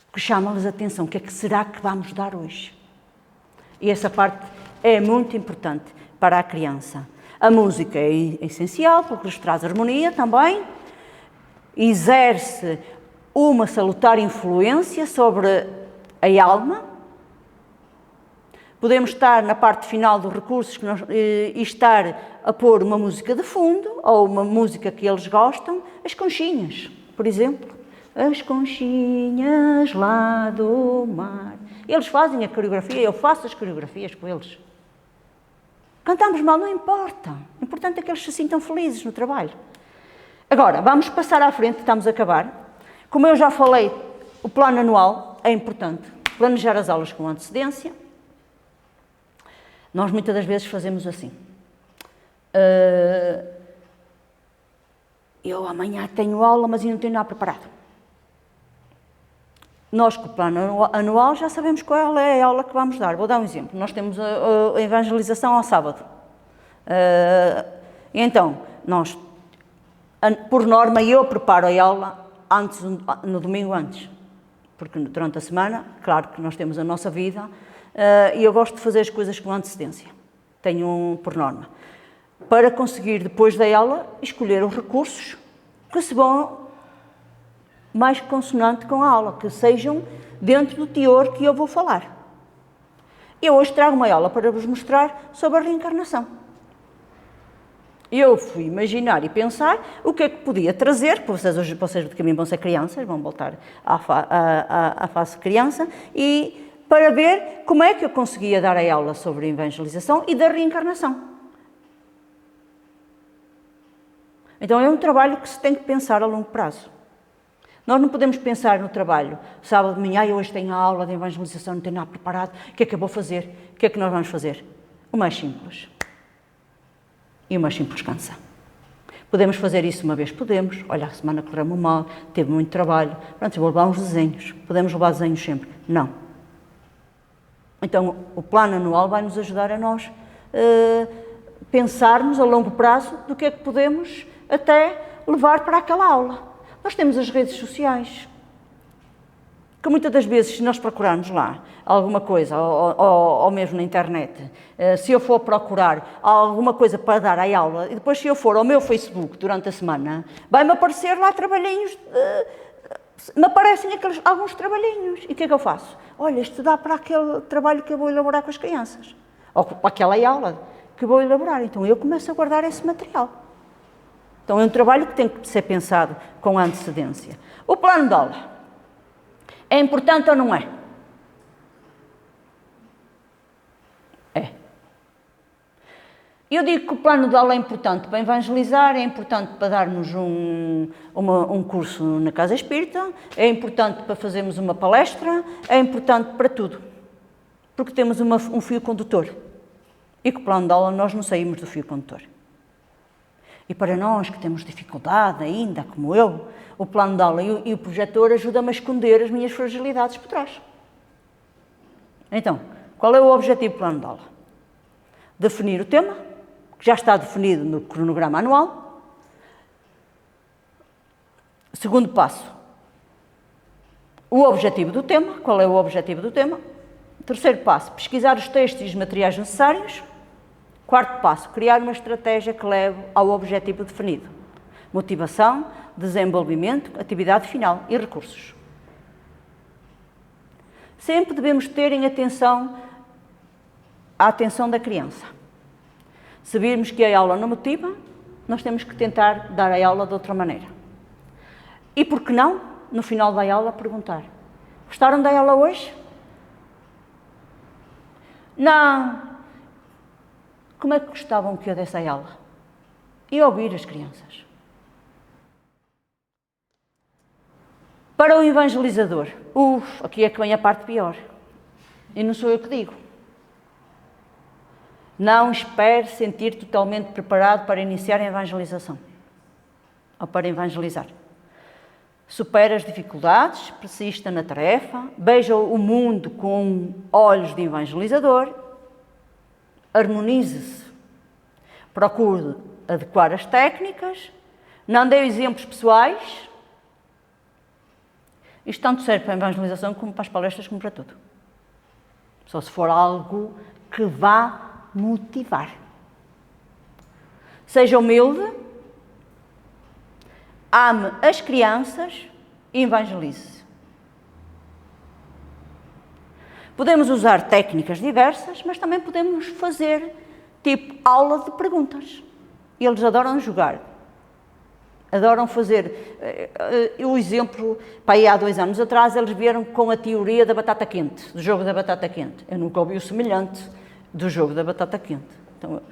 porque chama-lhes a atenção, o que é que será que vamos dar hoje? E essa parte é muito importante para a criança. A música é essencial, porque lhes traz harmonia também, exerce uma salutar influência sobre a alma. Podemos estar na parte final dos recursos e estar a pôr uma música de fundo, ou uma música que eles gostam, as conchinhas, por exemplo. As conchinhas lá do mar. Eles fazem a coreografia, eu faço as coreografias com eles. Cantamos mal, não importa. O importante é que eles se sintam felizes no trabalho. Agora, vamos passar à frente, estamos a acabar. Como eu já falei, o plano anual é importante. Planejar as aulas com antecedência. Nós muitas das vezes fazemos assim. Eu amanhã tenho aula, mas ainda não tenho nada preparado. Nós, com o plano anual, já sabemos qual é a aula que vamos dar. Vou dar um exemplo. Nós temos a evangelização ao sábado. Então, nós, por norma, eu preparo a aula no domingo antes. Porque durante a semana, claro que nós temos a nossa vida, e eu gosto de fazer as coisas com antecedência. Tenho por norma. Para conseguir, depois da aula, escolher os recursos que se vão mais consonante com a aula, que sejam dentro do teor que eu vou falar. Eu hoje trago uma aula para vos mostrar sobre a reencarnação. Eu fui imaginar e pensar o que é que podia trazer, porque vocês de caminho vão ser crianças, vão voltar à fase criança, e para ver como é que eu conseguia dar a aula sobre a evangelização e da reencarnação. Então é um trabalho que se tem que pensar a longo prazo. Nós não podemos pensar no trabalho, sábado de manhã, hoje tenho a aula de evangelização, não tenho nada preparado, o que é que eu vou fazer? O que é que nós vamos fazer? O mais simples. E o mais simples cansa. Podemos fazer isso uma vez? Podemos. Olha, a semana correu-me mal, teve muito trabalho. Pronto, eu vou levar uns desenhos. Podemos levar desenhos sempre? Não. Então, o plano anual vai nos ajudar a nós pensarmos a longo prazo do que é que podemos até levar para aquela aula. Nós temos as redes sociais, que muitas das vezes, se nós procurarmos lá alguma coisa, ou mesmo na internet, se eu for procurar alguma coisa para dar à aula, e depois se eu for ao meu Facebook durante a semana, vai-me aparecer lá trabalhinhos, me aparecem alguns trabalhinhos. E o que é que eu faço? Olha, isto dá para aquele trabalho que eu vou elaborar com as crianças, ou para aquela aula que vou elaborar. Então eu começo a guardar esse material. Então é um trabalho que tem que ser pensado com antecedência. O plano de aula é importante ou não é? É. Eu digo que o plano de aula é importante para evangelizar, é importante para darmos um curso na Casa Espírita, é importante para fazermos uma palestra, é importante para tudo. Porque temos um fio condutor. E com o plano de aula nós não saímos do fio condutor. E para nós que temos dificuldade ainda, como eu, o plano de aula e o projetor ajudam-me a esconder as minhas fragilidades por trás. Então, qual é o objetivo do plano de aula? Definir o tema, que já está definido no cronograma anual. Segundo passo, o objetivo do tema. Qual é o objetivo do tema? Terceiro passo, pesquisar os textos e os materiais necessários. Quarto passo, criar uma estratégia que leve ao objetivo definido. Motivação, desenvolvimento, atividade final e recursos. Sempre devemos ter em atenção a atenção da criança. Se virmos que a aula não motiva, nós temos que tentar dar a aula de outra maneira. E por que não, no final da aula, perguntar: gostaram da aula hoje? Não. Como é que gostavam que eu desse a aula? E ouvir as crianças. Para o evangelizador, aqui é que vem a parte pior. E não sou eu que digo. Não espere sentir totalmente preparado para iniciar a evangelização. Ou para evangelizar. Supere as dificuldades, persista na tarefa, veja o mundo com olhos de evangelizador, harmonize-se, procure adequar as técnicas, não dê exemplos pessoais. Isto tanto serve para a evangelização como para as palestras, como para tudo. Só se for algo que vá motivar. Seja humilde, ame as crianças e evangelize. Podemos usar técnicas diversas, mas também podemos fazer tipo aula de perguntas. Eles adoram jogar. Adoram fazer. O exemplo, para aí há 2 anos atrás, eles vieram com a teoria da batata quente, do jogo da batata quente. Eu nunca ouvi o semelhante do jogo da batata quente. Então,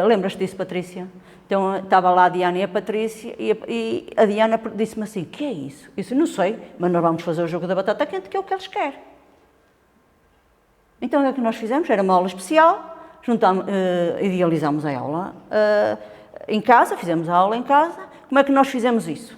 lembras-te disso, Patrícia? Então, estava lá a Diana e a Patrícia, e a Diana disse-me assim: o que é isso? Eu disse: não sei, mas nós vamos fazer o jogo da batata quente, que é o que eles querem. Então, o que é que nós fizemos? Era uma aula especial, idealizámos a aula em casa, fizemos a aula em casa. Como é que nós fizemos isso?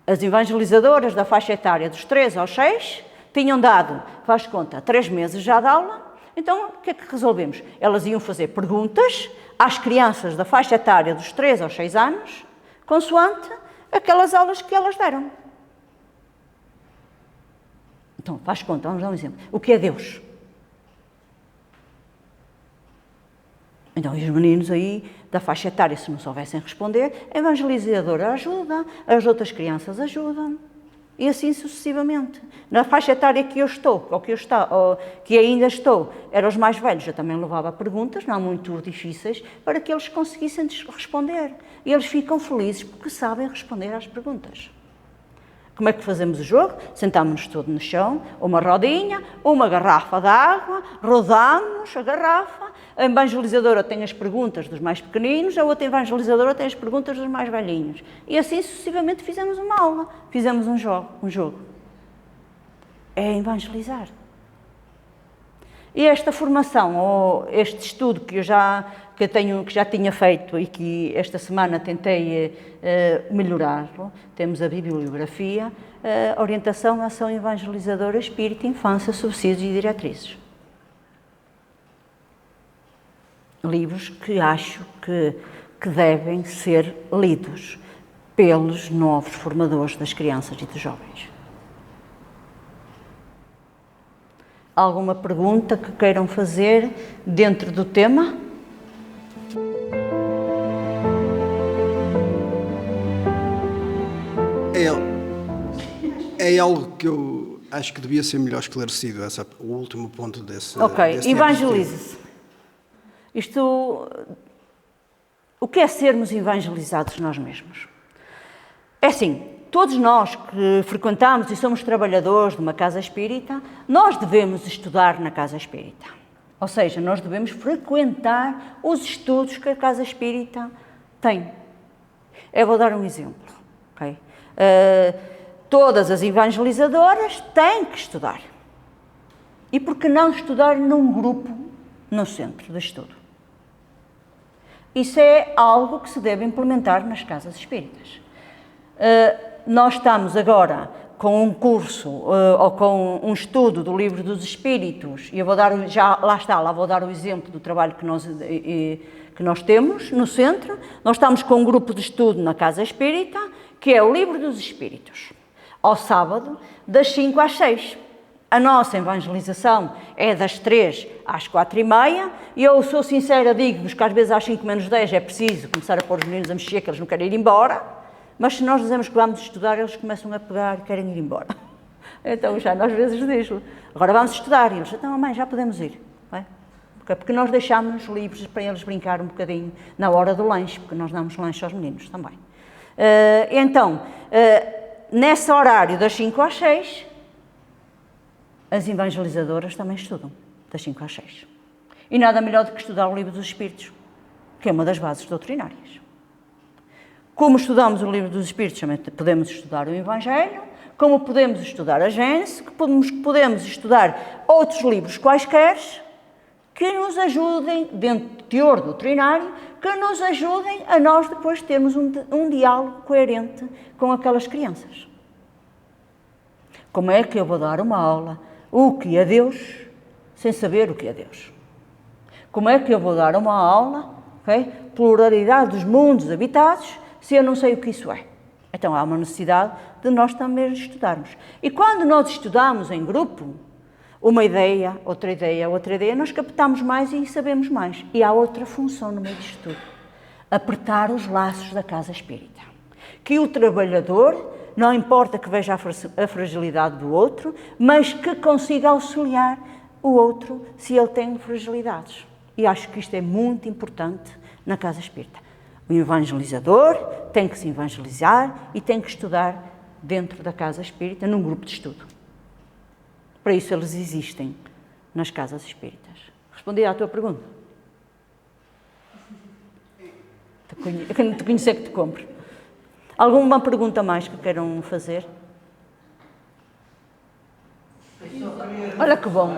As evangelizadoras da faixa etária dos 3 aos 6 tinham dado, faz conta, 3 meses já de aula. Então, o que é que resolvemos? Elas iam fazer perguntas às crianças da faixa etária dos 3 aos 6 anos, consoante aquelas aulas que elas deram. Então, faz conta, vamos dar um exemplo. O que é Deus? Então, os meninos aí da faixa etária, se não soubessem responder, a evangelizadora ajuda, as outras crianças ajudam, e assim sucessivamente. Na faixa etária que eu estou, ou que ainda estou, eram os mais velhos, eu também levava perguntas, não muito difíceis, para que eles conseguissem responder. E eles ficam felizes porque sabem responder às perguntas. Como é que fazemos o jogo? Sentámos-nos todos no chão, uma rodinha, uma garrafa de água, rodamos a garrafa, a evangelizadora tem as perguntas dos mais pequeninos, a outra evangelizadora tem as perguntas dos mais velhinhos. E assim sucessivamente fizemos uma aula, fizemos um jogo. É evangelizar. E esta formação, ou este estudo que eu já tinha feito e que esta semana tentei melhorá-lo, temos a bibliografia, orientação, ação evangelizadora, espírito, infância, subsídios e diretrizes. Livros que acho que devem ser lidos pelos novos formadores das crianças e dos jovens. Alguma pergunta que queiram fazer dentro do tema? É algo que eu acho que devia ser melhor esclarecido, o último ponto desse. Ok, evangelize-se. O que é sermos evangelizados nós mesmos? É assim, todos nós que frequentamos e somos trabalhadores de uma casa espírita, nós devemos estudar na casa espírita. Ou seja, nós devemos frequentar os estudos que a casa espírita tem. Eu vou dar um exemplo. Okay? Todas as evangelizadoras têm que estudar. E por que não estudar num grupo no centro de estudo? Isso é algo que se deve implementar nas casas espíritas. Nós estamos agora com um curso ou com um estudo do Livro dos Espíritos, e eu vou dar, lá vou dar o exemplo do trabalho que nós temos no centro. Nós estamos com um grupo de estudo na Casa Espírita, que é o Livro dos Espíritos, ao sábado, das 5 às 6. A nossa evangelização é das 3 às 4h30, e eu sou sincera, digo-vos que às vezes às 5 menos 10 é preciso começar a pôr os meninos a mexer, que eles não querem ir embora. Mas se nós dizemos que vamos estudar, eles começam a pegar e querem ir embora. Então já nós às vezes diz-lhe, agora vamos estudar. E eles, então mãe, já podemos ir. Não é? Porque nós deixámos-nos livres para eles brincar um bocadinho na hora do lanche, porque nós damos lanche aos meninos também. Nesse horário das 5 às 6, as evangelizadoras também estudam, das 5 às 6. E nada melhor do que estudar o Livro dos Espíritos, que é uma das bases doutrinárias. Como estudamos o Livro dos Espíritos, também podemos estudar o Evangelho, como podemos estudar a Gênese, podemos estudar outros livros quaisquer que nos ajudem, dentro do teor doutrinário, que nos ajudem a nós depois termos um diálogo coerente com aquelas crianças. Como é que eu vou dar uma aula, o que é Deus, sem saber o que é Deus? Como é que eu vou dar uma aula, pluralidade dos mundos habitados, se eu não sei o que isso é? Então há uma necessidade de nós também estudarmos. E quando nós estudamos em grupo, uma ideia, outra ideia, nós captamos mais e sabemos mais. E há outra função no meio disto tudo: apertar os laços da casa espírita. Que o trabalhador, não importa que veja a fragilidade do outro, mas que consiga auxiliar o outro se ele tem fragilidades. E acho que isto é muito importante na casa espírita. O evangelizador tem que se evangelizar e tem que estudar dentro da casa espírita, num grupo de estudo. Para isso eles existem nas casas espíritas. Respondi à tua pergunta? Te conhecer que te compre. Alguma pergunta mais que queiram fazer? Olha que bom.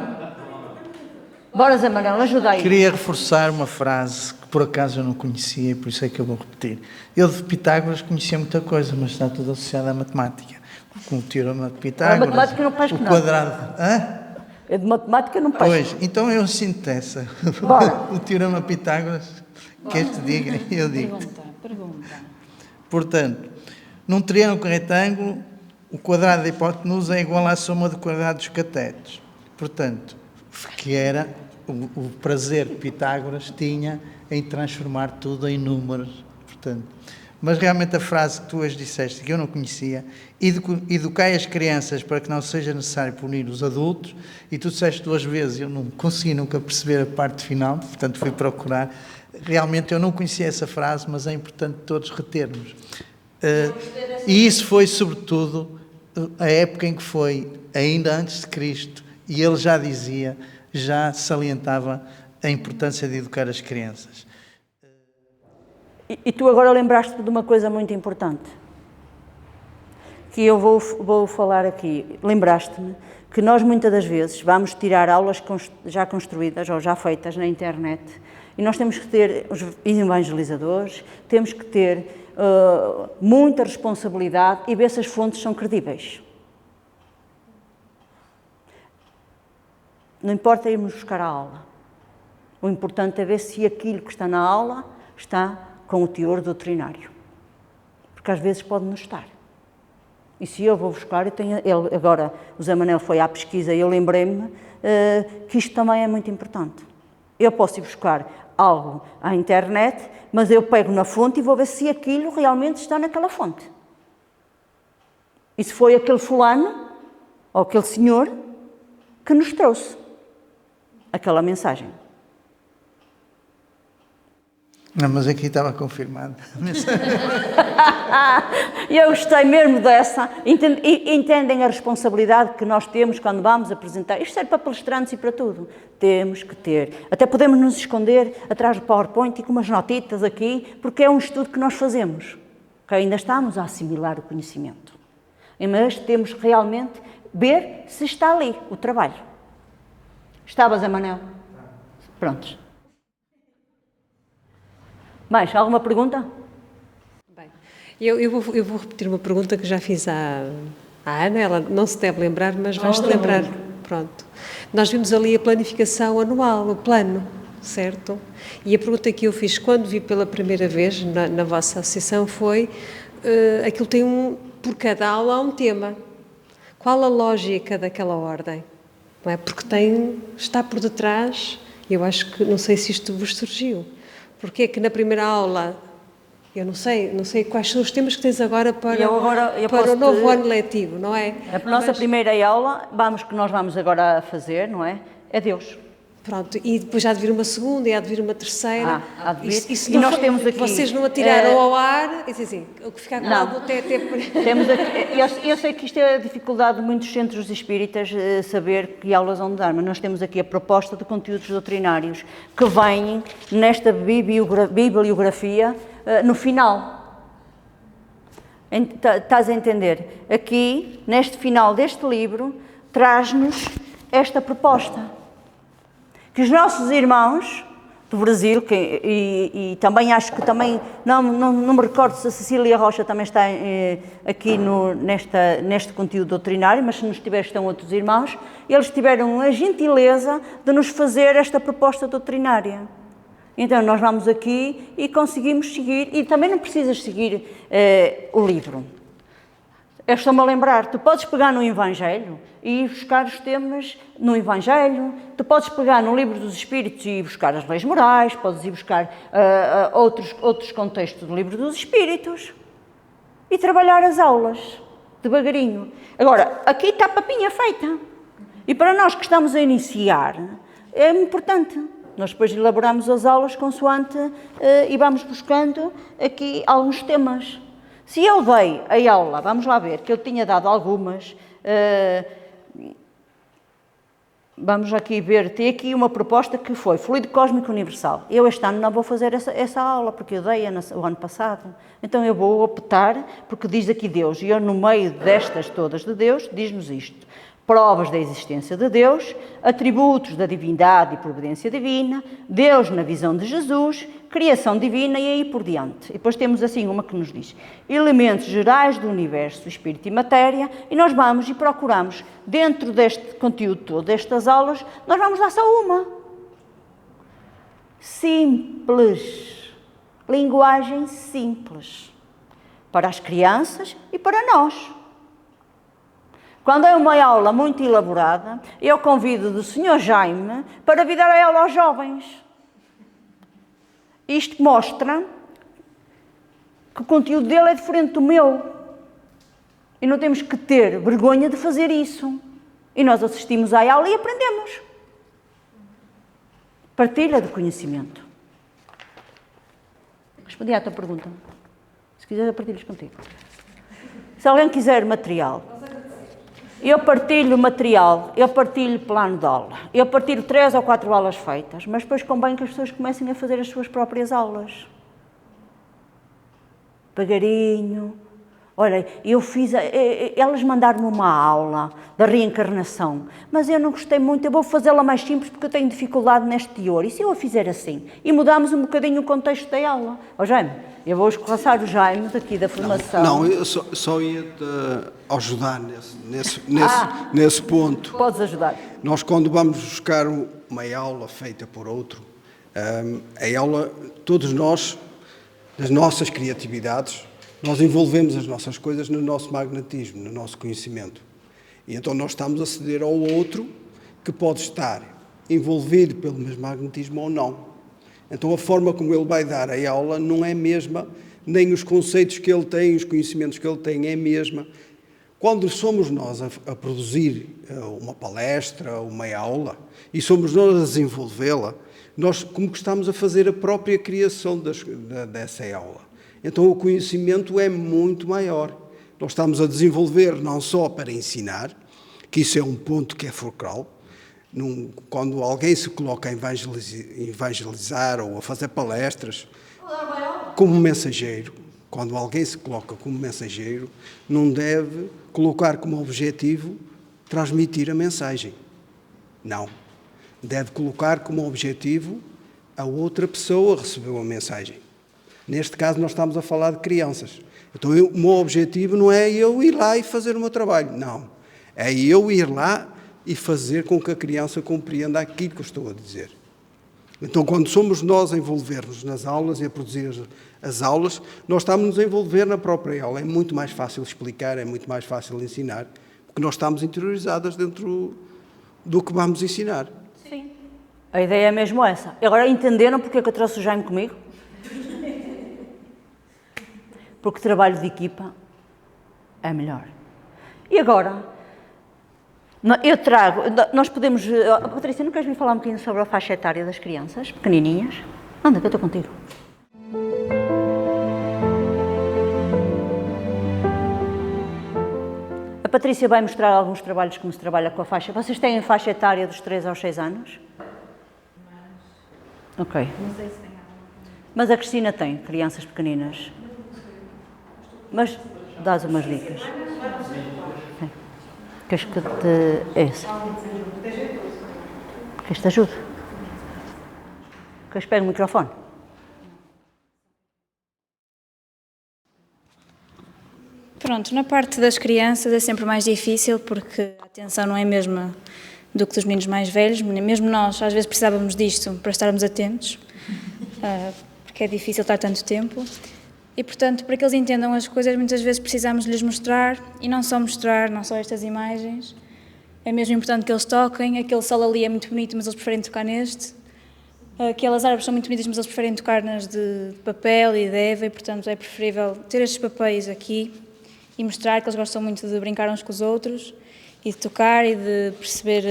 Bora, Zé Manuel, ajuda aí. Queria reforçar uma frase que por acaso eu não conhecia e por isso é que eu vou repetir. Eu de Pitágoras conhecia muita coisa, mas está tudo associado à matemática. Com o teorema de Pitágoras, a matemática não pesco, o quadrado... Hã? Eu de matemática não pesco. Pois, então eu sinto essa. O teorema de Pitágoras, queres que te diga? Eu digo. Pergunta. Portanto, num triângulo retângulo, o quadrado da hipotenusa é igual à soma do quadrado dos catetos. Portanto, que era o prazer que Pitágoras tinha em transformar tudo em números. Portanto, mas realmente a frase que tu hoje disseste, que eu não conhecia, educai as crianças para que não seja necessário punir os adultos, e tu disseste 2 vezes, eu não consegui nunca perceber a parte final, portanto fui procurar. Realmente eu não conhecia essa frase, mas é importante todos retermos. E isso foi sobretudo a época em que foi, ainda antes de Cristo, e ele já dizia, já salientava a importância de educar as crianças. E tu agora lembraste-me de uma coisa muito importante, que eu vou falar aqui. Lembraste-me que nós muitas das vezes vamos tirar aulas já construídas ou já feitas na internet, e nós temos que ter os evangelizadores, temos que ter muita responsabilidade e ver se as fontes são credíveis. Não importa irmos buscar a aula. O importante é ver se aquilo que está na aula está com o teor doutrinário. Porque às vezes pode não estar. E se eu vou buscar, agora o Zé Manel foi à pesquisa e eu lembrei-me que isto também é muito importante. Eu posso ir buscar algo à internet, mas eu pego na fonte e vou ver se aquilo realmente está naquela fonte. E se foi aquele fulano, ou aquele senhor, que nos trouxe aquela mensagem. Não, mas aqui estava confirmado. Eu gostei mesmo dessa. Entendem a responsabilidade que nós temos quando vamos apresentar. Isto serve para palestrantes e para tudo. Temos que ter. Até podemos nos esconder atrás do PowerPoint e com umas notitas aqui, porque é um estudo que nós fazemos. Que ainda estamos a assimilar o conhecimento. Mas temos que realmente ver se está ali o trabalho. Estavas, Zé Manel? Prontos. Mais, alguma pergunta? Bem, eu vou repetir uma pergunta que já fiz à Ana, ela não se deve lembrar, mas vais-te lembrar. Pronto. Nós vimos ali a planificação anual, o plano, certo? E a pergunta que eu fiz quando vi pela primeira vez na vossa associação foi, aquilo tem por cada aula há um tema. Qual a lógica daquela ordem? Não é? Porque está por detrás, eu acho que, não sei se isto vos surgiu. Porque é que na primeira aula, eu não sei quais são os temas que tens agora para o novo ano letivo, não é? A nossa primeira aula, que nós vamos agora fazer, não é? É Deus. Pronto, e depois há de vir uma segunda e há de vir uma terceira. Há de vir. E nós temos aqui... Vocês não atiraram ao ar, e assim, o que fica claro até... Temos aqui, eu sei que isto é a dificuldade de muitos centros espíritas saber que aulas vão dar, mas nós temos aqui a proposta de conteúdos doutrinários que vêm nesta bibliografia no final. Estás a entender? Aqui, neste final deste livro, traz-nos esta proposta. Que os nossos irmãos do Brasil, e também acho que também, não me recordo se a Cecília Rocha também está aqui neste conteúdo doutrinário, mas se não estiver estão outros irmãos, eles tiveram a gentileza de nos fazer esta proposta doutrinária. Então nós vamos aqui e conseguimos seguir, e também não precisas seguir o livro. Eu estou-me a lembrar, tu podes pegar no Evangelho e ir buscar os temas no Evangelho, tu podes pegar no Livro dos Espíritos e ir buscar as leis morais, podes ir buscar outros contextos do Livro dos Espíritos e trabalhar as aulas, devagarinho. Agora, aqui está a papinha feita. E para nós que estamos a iniciar, é importante. Nós depois elaboramos as aulas consoante e vamos buscando aqui alguns temas. Se eu dei a aula, vamos lá ver, que eu tinha dado algumas, vamos aqui ver, tem aqui uma proposta que foi Fluido Cósmico Universal. Eu este ano não vou fazer essa aula, porque eu dei o ano passado. Então eu vou optar, porque diz aqui Deus, e eu no meio destas todas de Deus, diz-nos isto. Provas da existência de Deus, atributos da divindade e providência divina, Deus na visão de Jesus, criação divina e aí por diante. E depois temos assim uma que nos diz elementos gerais do universo, espírito e matéria, e nós vamos e procuramos, dentro deste conteúdo todo, destas aulas, nós vamos dar só uma. Simples. Linguagem simples. Para as crianças e para nós. Quando é uma aula muito elaborada, eu convido do Sr. Jaime para vir dar a aula aos jovens. Isto mostra que o conteúdo dele é diferente do meu. E não temos que ter vergonha de fazer isso. E nós assistimos à aula e aprendemos. Partilha de conhecimento. Respondi à tua pergunta. Se quiser, eu partilho contigo. Se alguém quiser material... Eu partilho material, eu partilho plano de aula, eu partilho 3 ou 4 aulas feitas, mas depois convém que as pessoas comecem a fazer as suas próprias aulas. Devagarinho. Olha, eu fiz, elas mandaram-me uma aula da reencarnação, mas eu não gostei muito, eu vou fazê-la mais simples porque eu tenho dificuldade neste teor. E se eu a fizer assim? E mudámos um bocadinho o contexto da aula. Ó Jaime, eu vou escorraçar o Jaime daqui da formação. Não, eu só ia-te ajudar nesse ponto. Podes ajudar. Nós, quando vamos buscar uma aula feita por outro, a aula, todos nós, das nossas criatividades, nós envolvemos as nossas coisas no nosso magnetismo, no nosso conhecimento. E então nós estamos a ceder ao outro que pode estar envolvido pelo mesmo magnetismo ou não. Então a forma como ele vai dar a aula não é a mesma, nem os conceitos que ele tem, os conhecimentos que ele tem é a mesma. Quando somos nós a produzir uma palestra, uma aula, e somos nós a desenvolvê-la, nós como que estamos a fazer a própria criação dessa aula. Então o conhecimento é muito maior. Nós estamos a desenvolver não só para ensinar, que isso é um ponto que é fulcral. Quando alguém se coloca a evangelizar ou a fazer palestras como mensageiro, quando alguém se coloca como mensageiro, não deve colocar como objetivo transmitir a mensagem. Não. Deve colocar como objetivo a outra pessoa receber a mensagem. Neste caso, nós estamos a falar de crianças. Então, o meu objetivo não é eu ir lá e fazer o meu trabalho. Não. É eu ir lá e fazer com que a criança compreenda aquilo que eu estou a dizer. Então, quando somos nós a envolver-nos nas aulas e a produzir as aulas, nós estamos a envolver na própria aula. É muito mais fácil explicar, é muito mais fácil ensinar, porque nós estamos interiorizadas dentro do que vamos ensinar. Sim. A ideia é mesmo essa. Agora, entenderam porque é que eu trouxe o Jaime comigo? Porque o trabalho de equipa é melhor. E agora, eu trago, nós podemos... Patrícia, não queres me falar um bocadinho sobre a faixa etária das crianças, pequenininhas? Anda, que eu estou contigo. A Patrícia vai mostrar alguns trabalhos como se trabalha com a faixa. Vocês têm a faixa etária dos 3 aos 6 anos? Ok. Não sei se tem alguma. Mas a Cristina tem crianças pequeninas. Mas dás umas dicas. Queres que te... Essa. Queres que te ajude? Queres que pegue o microfone? Pronto, na parte das crianças é sempre mais difícil porque a atenção não é a mesma do que dos meninos mais velhos. Mesmo nós, às vezes, precisávamos disto para estarmos atentos, porque é difícil estar tanto tempo. E, portanto, para que eles entendam as coisas, muitas vezes precisamos lhes mostrar, e não só mostrar, não só estas imagens. É mesmo importante que eles toquem. Aquele sol ali é muito bonito, mas eles preferem tocar neste. Aquelas árvores são muito bonitas, mas eles preferem tocar nas de papel e de Eva, e, portanto, é preferível ter estes papéis aqui e mostrar que eles gostam muito de brincar uns com os outros e de tocar e de perceber,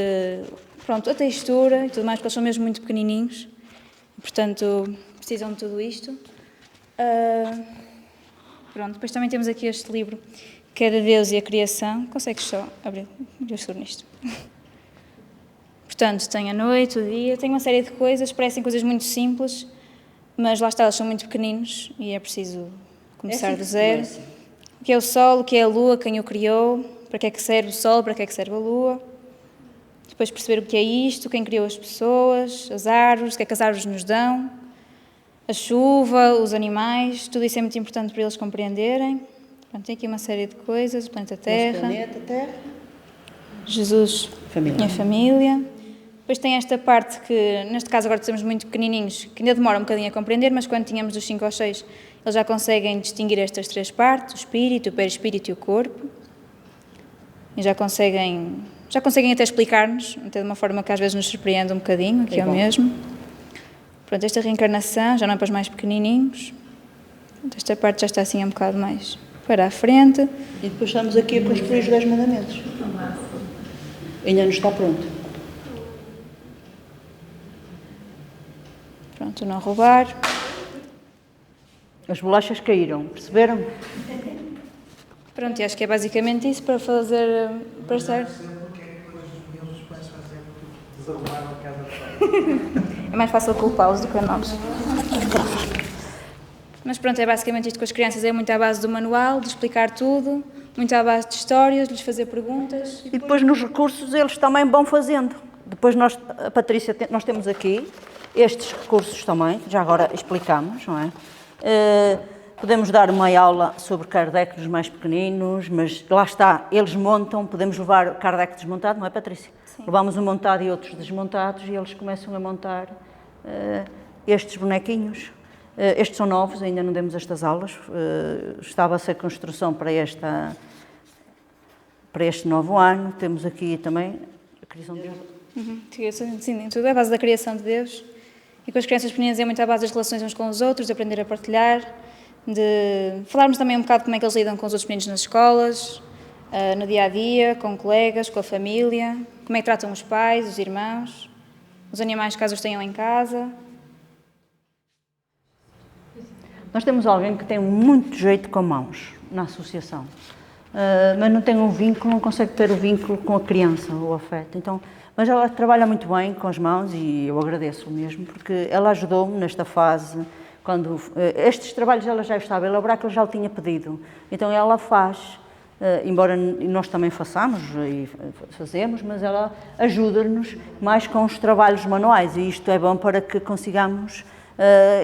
pronto, a textura e tudo mais, porque eles são mesmo muito pequenininhos. Portanto, precisam de tudo isto. Pronto, depois também temos aqui este livro que é de Deus e a Criação. Consegues só abrir? Eu estou nisto. Portanto, tem a noite, o dia, tem uma série de coisas, parecem coisas muito simples, mas lá está, eles são muito pequeninos e é preciso começar do zero. O que é o Sol, o que é a Lua, quem o criou, para que é que serve o Sol, para que é que serve a Lua. Depois perceber o que é isto, quem criou as pessoas, as árvores, o que é que as árvores nos dão. A chuva, os animais, tudo isso é muito importante para eles compreenderem. Pronto, tem aqui uma série de coisas, o planeta Terra. Planeta Terra. Jesus e a família. Depois tem esta parte que, neste caso agora estamos muito pequenininhos, que ainda demora um bocadinho a compreender, mas quando tínhamos dos 5 aos 6, eles já conseguem distinguir estas 3 partes, o espírito, o perispírito e o corpo. E já conseguem até explicar-nos, até de uma forma que às vezes nos surpreende um bocadinho, que é o mesmo. Pronto, esta reencarnação já não é para os mais pequenininhos. Esta parte já está assim um bocado mais para a frente. E depois estamos aqui a construir os 10 mandamentos. Ainda não está pronto. Pronto, não roubar. As bolachas caíram, perceberam? Pronto, e acho que é basicamente isso para fazer, para estar... É mais fácil culpá-los do que a nós. Mas pronto, é basicamente isto com as crianças, é muito à base do manual, de explicar tudo, muito à base de histórias, de lhes fazer perguntas. E depois nos recursos eles também vão fazendo. Depois nós, a Patrícia, nós temos aqui estes recursos também, já agora explicamos, não é? Podemos dar uma aula sobre Kardec dos mais pequeninos, mas lá está, eles montam, podemos levar Kardec desmontado, não é, Patrícia? Sim. Levamos um montado e outros desmontados e eles começam a montar estes bonequinhos. Estes são novos, ainda não demos estas aulas, estava a ser construção para este novo ano. Temos aqui também a criação de Deus. Sim, tudo é a base da criação de Deus. E com as crianças pequeninas é muito à base das relações uns com os outros, de aprender a partilhar, de falarmos também um bocado como é que eles lidam com os outros meninos nas escolas, no dia-a-dia, com colegas, com a família, como é que tratam os pais, os irmãos, os animais caso os tenham em casa. Nós temos alguém que tem muito jeito com mãos na associação, mas não tem um vínculo, não consegue ter o vínculo com a criança, o afeto. Então, mas ela trabalha muito bem com as mãos e eu agradeço mesmo, porque ela ajudou-me nesta fase, quando estes trabalhos ela já estava a elaborar, que eu já o tinha pedido. Então ela faz, embora nós também façamos e fazemos, mas ela ajuda-nos mais com os trabalhos manuais e isto é bom para que consigamos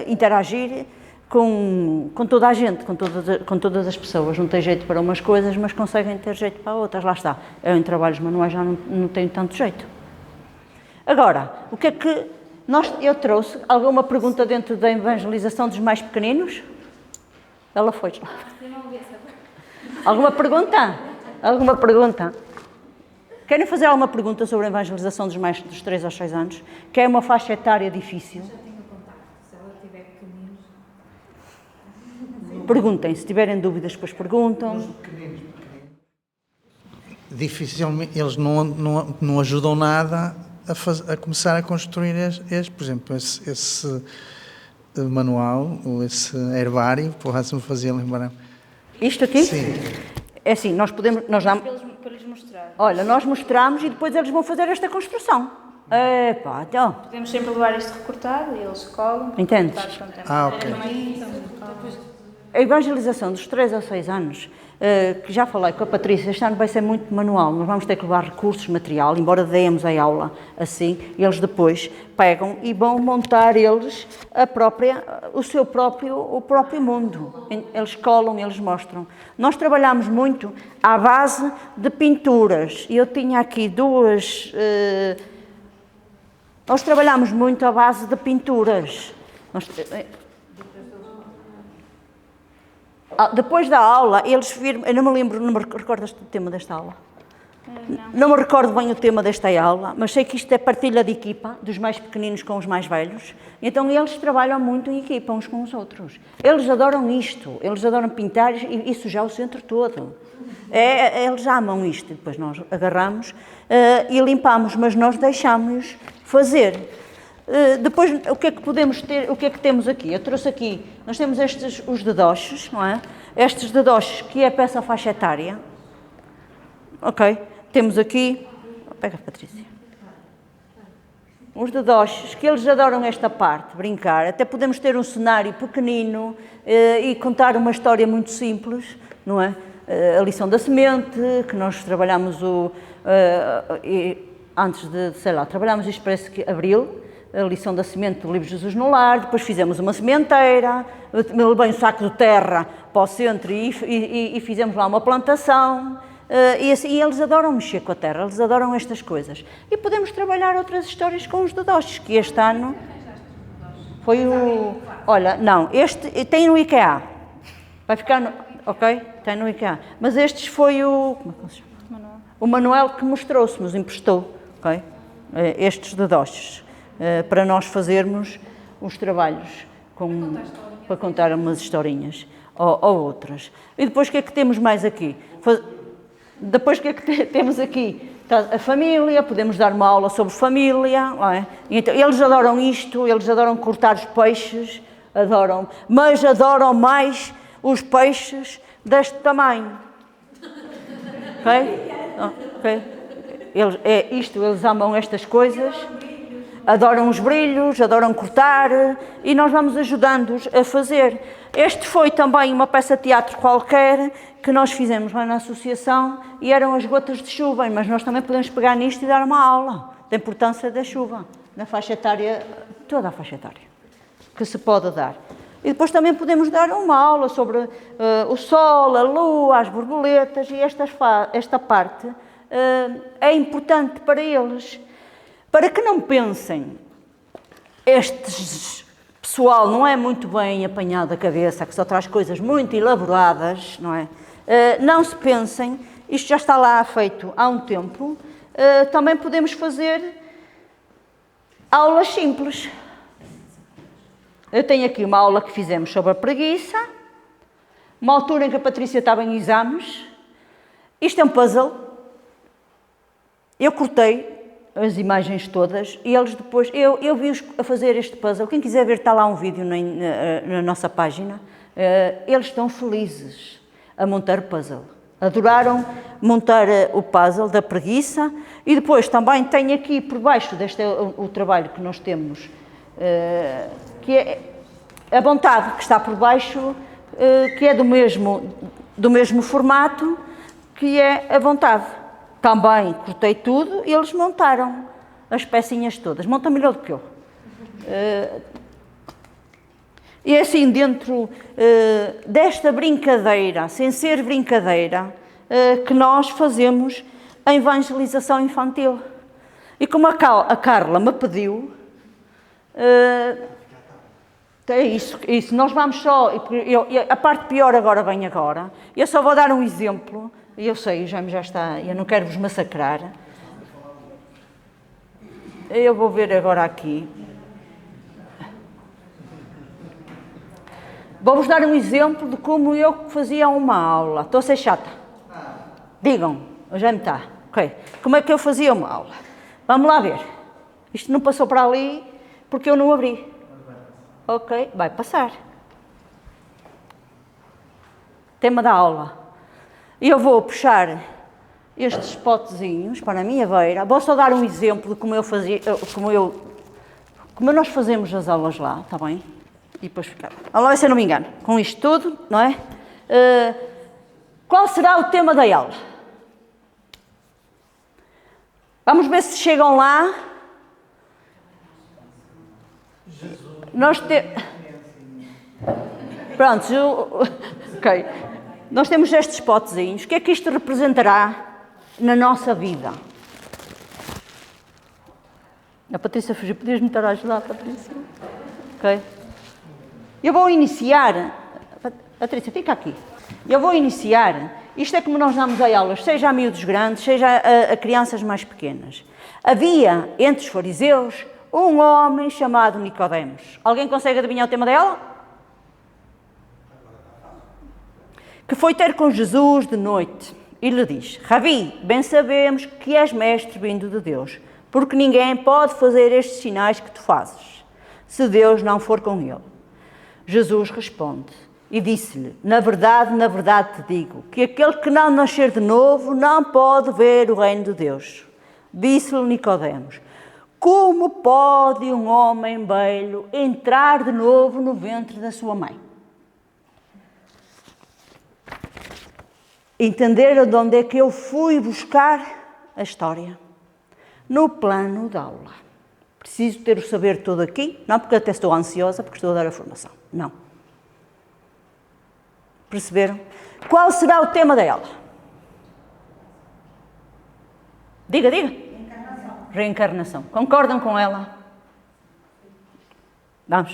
interagir com toda a gente, com todas as pessoas. Não tem jeito para umas coisas, mas conseguem ter jeito para outras. Lá está. Eu em trabalhos manuais já não tenho tanto jeito. Agora, o que é que eu trouxe? Alguma pergunta dentro da evangelização dos mais pequeninos? Ela foi. Alguma pergunta? Alguma pergunta? Querem fazer alguma pergunta sobre a evangelização dos 3 aos 6 anos? Que é uma faixa etária difícil. Perguntem, se tiverem dúvidas, depois perguntam. Dificilmente, eles não ajudam nada a começar a construir por exemplo, esse manual, ou esse herbário, posso-me fazer lembrar. Isto aqui? Sim. É assim, nós damos... Para lhes mostrar. Olha, nós mostramos e depois eles vão fazer esta construção. Epá, então... Podemos sempre levar isto recortado e eles colam. Entendes? Ok. A evangelização dos 3 a 6 anos, que já falei com a Patrícia, este ano vai ser muito manual, nós vamos ter que levar recursos, material, embora demos a aula assim, eles depois pegam e vão montar eles o próprio mundo. Eles colam, eles mostram. Nós trabalhamos muito à base de pinturas, e eu tinha aqui duas... Nós trabalhamos muito à base de pinturas. Depois da aula, eles viram... Eu não me recordo do tema desta aula. Não me recordo bem o tema desta aula, mas sei que isto é partilha de equipa, dos mais pequeninos com os mais velhos. Então eles trabalham muito em equipa, uns com os outros. Eles adoram isto, eles adoram pintar e isso já é o centro todo. Eles amam isto. Depois nós agarramos e limpamos, mas nós deixamos fazer. Depois, o que é que podemos ter, o que é que temos aqui? Eu trouxe aqui, nós temos os dedoches, não é? Estes dedoches, que é a peça faixa etária. Ok, temos aqui, pega Patrícia. Os dedoches, que eles adoram esta parte, brincar. Até podemos ter um cenário pequenino e contar uma história muito simples, não é? A lição da semente, que nós trabalhamos antes de, sei lá, trabalhámos isto parece que abril, a lição da semente do livro Jesus no Lar, depois fizemos uma sementeira, levei um saco de terra para o centro e fizemos lá uma plantação. E eles adoram mexer com a terra, eles adoram estas coisas. E podemos trabalhar outras histórias com os dedoches, que este ano foi o... Olha, não, este tem no IKEA. Vai ficar no... Ok? Tem no IKEA. Mas estes foi o... Como é que se chama? O Manuel que mostrou-se, nos emprestou. Ok? Estes dedoches. Para nós fazermos os trabalhos para contar umas historinhas ou outras. E depois o que é que temos mais aqui? Depois o que é que temos aqui? A família, podemos dar uma aula sobre família, não é? Então, eles adoram isto, eles adoram cortar os peixes, mas adoram mais os peixes deste tamanho. Ok? Ok? Eles amam estas coisas, adoram os brilhos, adoram cortar, e nós vamos ajudando-os a fazer. Este foi também uma peça de teatro qualquer que nós fizemos lá na associação e eram as gotas de chuva, mas nós também podemos pegar nisto e dar uma aula da importância da chuva, na faixa etária, toda a faixa etária, que se pode dar. E depois também podemos dar uma aula sobre o sol, a lua, as borboletas, e esta parte é importante para eles, para que não pensem, este pessoal não é muito bem apanhado da cabeça, que só traz coisas muito elaboradas, não é? Não se pensem, isto já está lá feito há um tempo, também podemos fazer aulas simples. Eu tenho aqui uma aula que fizemos sobre a preguiça, uma altura em que a Patrícia estava em exames. Isto é um puzzle. Eu cortei as imagens todas e eles depois... Eu vi-os a fazer este puzzle. Quem quiser ver, está lá um vídeo na nossa página. Eles estão felizes a montar o puzzle. Adoraram montar o puzzle da preguiça. E depois também tenho aqui por baixo, deste é o trabalho que nós temos, que é a vontade, que está por baixo, que é do mesmo formato, que é a vontade. Também cortei tudo e eles montaram as pecinhas todas. Montam melhor do que eu. E é assim, dentro desta brincadeira, sem ser brincadeira, que nós fazemos a evangelização infantil. E como a Carla me pediu, é isso, nós vamos só, a parte pior agora vem agora, eu só vou dar um exemplo, eu sei, já está, eu não quero vos massacrar, eu vou ver agora aqui, vou-vos dar um exemplo de como eu fazia uma aula. Estou a ser chata? Digam, já me está, ok, como é que eu fazia uma aula? Vamos lá ver, isto não passou para ali porque eu não abri. Ok, vai passar. Tema da aula. Eu vou puxar estes spotzinhos para a minha beira. Vou só dar um exemplo de como eu fazia, como nós fazemos as aulas lá, está bem? E depois ficar. Olha lá, se eu não me engano, com isto tudo, não é? Qual será o tema da aula? Vamos ver se chegam lá. Ok. Nós temos estes potezinhos. O que é que isto representará na nossa vida? A Patrícia fugiu. Podias-me estar a ajudar, Patrícia? Ok. Eu vou iniciar... Patrícia, fica aqui. Eu vou iniciar... Isto é como nós damos a aulas, seja a miúdos grandes, seja a crianças mais pequenas. Havia, entre os fariseus, um homem chamado Nicodemos. Alguém consegue adivinhar o tema dela? Que foi ter com Jesus de noite e lhe diz: Rabi, bem sabemos que és mestre vindo de Deus, porque ninguém pode fazer estes sinais que tu fazes, se Deus não for com ele. Jesus responde e disse-lhe: na verdade te digo, que aquele que não nascer de novo não pode ver o reino de Deus. Disse-lhe Nicodemos: como pode um homem velho entrar de novo no ventre da sua mãe? Entenderam de onde é que eu fui buscar a história? No plano de aula. Preciso ter o saber todo aqui, não porque até estou ansiosa, porque estou a dar a formação. Não. Perceberam? Qual será o tema da aula? Diga. Reencarnação. Concordam com ela?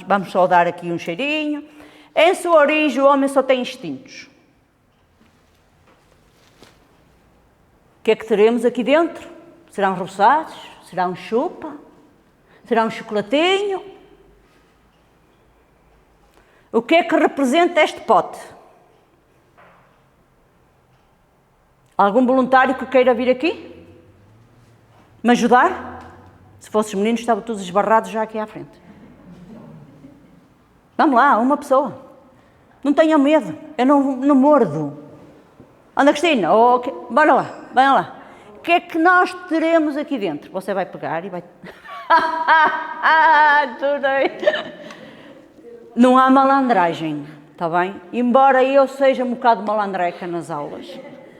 Vamos só dar aqui um cheirinho. Em sua origem, o homem só tem instintos. O que é que teremos aqui dentro? Serão roçados? Será um chupa? Será um chocolatinho? O que é que representa este pote? Algum voluntário que queira vir aqui? Me ajudar? Se fossem os meninos, estavam todos esbarrados já aqui à frente. Vamos lá, uma pessoa. Não tenham medo, eu não mordo. Ana Cristina, bora lá, venha lá. O que é que nós teremos aqui dentro? Você vai pegar e vai... Não há malandragem, está bem? Embora eu seja um bocado malandreca nas aulas,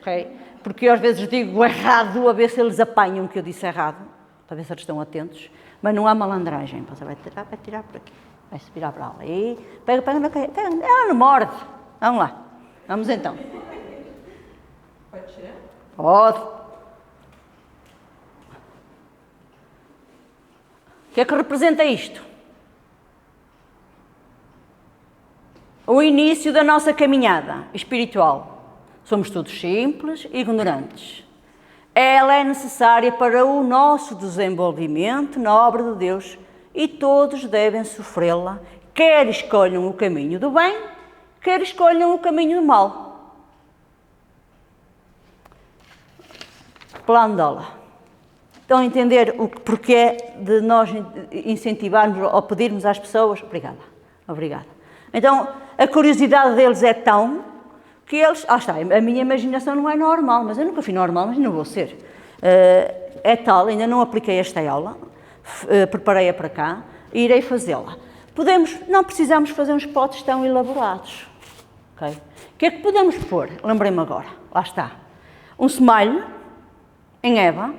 ok? Porque eu às vezes digo errado, a ver se eles apanham que eu disse errado, para ver se eles estão atentos, mas não há malandragem. Você vai tirar por aqui, vai se virar para lá. E pega, ela não morde. Vamos lá, vamos então. Pode tirar? Pode. O que é que representa isto? O início da nossa caminhada espiritual. Somos todos simples e ignorantes. Ela é necessária para o nosso desenvolvimento na obra de Deus e todos devem sofrê-la, quer escolham o caminho do bem, quer escolham o caminho do mal. Plano de aula. Estão a entender o porquê de nós incentivarmos ou pedirmos às pessoas? Obrigada. Então, a curiosidade deles é tão que eles... está, a minha imaginação não é normal, mas eu nunca fui normal, mas não vou ser. É tal, ainda não apliquei esta aula, preparei-a para cá e irei fazê-la. Não precisamos fazer uns potes tão elaborados. Okay? O que é que podemos pôr? Lembrei-me agora, lá está. Um smile em Eva,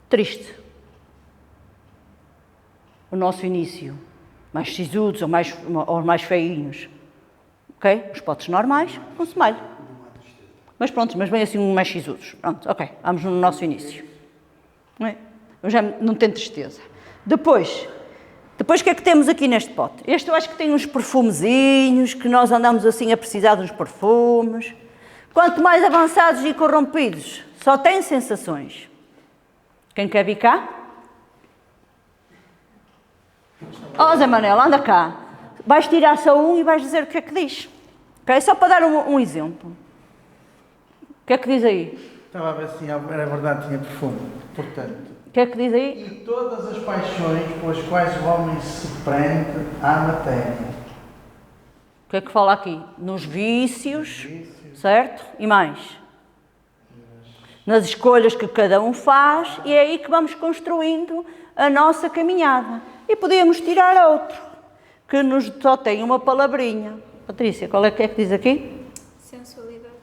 triste. O nosso início, mais sisudos ou mais feinhos. Ok? Os potes normais, com smile. Mas pronto, mas bem assim mais sisudos. Pronto, ok, vamos no nosso início. Não é? Eu já não tenho tristeza. Depois, o que é que temos aqui neste pote? Este eu acho que tem uns perfumezinhos, que nós andamos assim a precisar de uns perfumes. Quanto mais avançados e corrompidos, só têm sensações. Quem quer vir cá? Zé Manel, anda cá. Vais tirar só um e vais dizer o que é que diz. Okay? Só para dar um exemplo. O que é que diz aí? Estava a ver se era verdade, tinha perfume. Portanto, o que é que diz aí? E todas as paixões pelas quais o homem se prende à matéria. O que é que fala aqui? Nos vícios, certo? E mais? Nas escolhas que cada um faz, e é aí que vamos construindo a nossa caminhada. E podíamos tirar outro, que só tem uma palavrinha. Patrícia, qual é que diz aqui?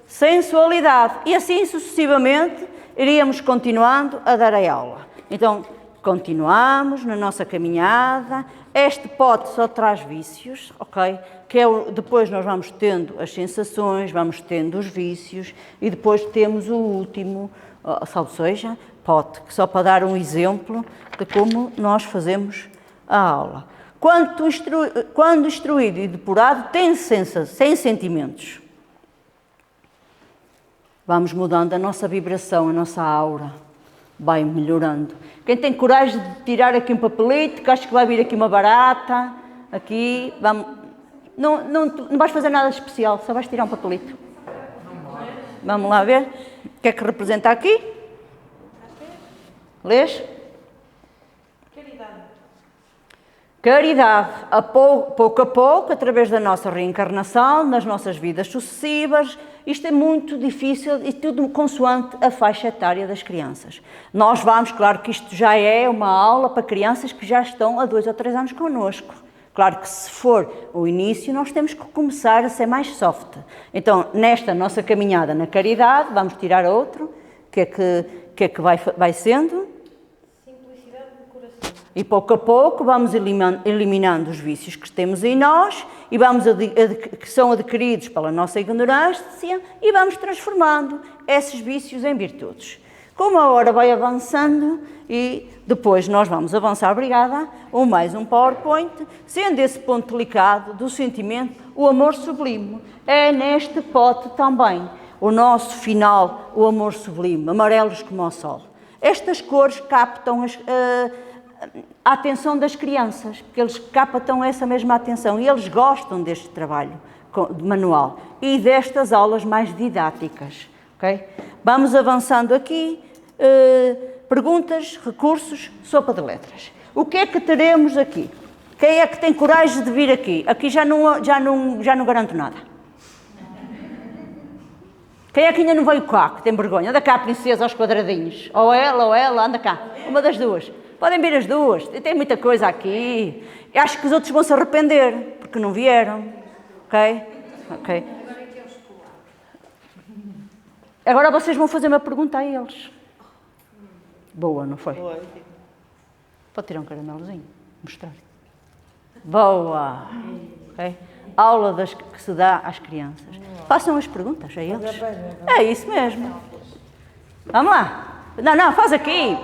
Sensualidade. E assim sucessivamente iríamos continuando a dar a aula. Então, continuamos na nossa caminhada. Este pote só traz vícios, ok? Depois nós vamos tendo as sensações, vamos tendo os vícios e depois temos o último, salvo seja, pote, que só para dar um exemplo de como nós fazemos a aula. Quando instruído e depurado, sem sentimentos. Vamos mudando a nossa vibração, a nossa aura. Vai melhorando. Quem tem coragem de tirar aqui um papelito, que acho que vai vir aqui uma barata, aqui, vamos... Não vais fazer nada especial, só vais tirar um papelito. Vamos lá ver. O que é que representa aqui? Lês? Caridade. Pouco a pouco, através da nossa reencarnação, nas nossas vidas sucessivas. Isto é muito difícil e tudo consoante a faixa etária das crianças. Nós vamos, claro que isto já é uma aula para crianças que já estão há 2 ou 3 anos connosco. Claro que se for o início, nós temos que começar a ser mais soft. Então, nesta nossa caminhada na caridade, vamos tirar outro. O que é que vai sendo? Simplicidade do coração. E pouco a pouco vamos eliminando os vícios que temos em nós e que são adquiridos pela nossa ignorância e vamos transformando esses vícios em virtudes. Como a hora vai avançando e depois nós vamos avançar, obrigada, mais um PowerPoint, sendo esse ponto delicado do sentimento, o amor sublime. É neste pote também o nosso final, o amor sublime, amarelos como o sol. Estas cores captam a atenção das crianças, porque eles captam essa mesma atenção e eles gostam deste trabalho manual e destas aulas mais didáticas. Okay? Vamos avançando aqui. Perguntas, recursos, sopa de letras. O que é que teremos aqui? Quem é que tem coragem de vir aqui? Aqui já não garanto nada. Quem é que ainda não veio cá, que tem vergonha? Anda cá, princesa, aos quadradinhos. Ou ela, anda cá. Uma das duas. Podem vir as duas, tem muita coisa aqui. Eu acho que os outros vão se arrepender, porque não vieram. Ok? Agora vocês vão fazer uma pergunta a eles. Boa, não foi? Pode tirar um caramelozinho, mostrar. Boa. Ok? Aula que se dá às crianças. Façam as perguntas a eles. É isso mesmo. Vamos lá. Não, faz aqui.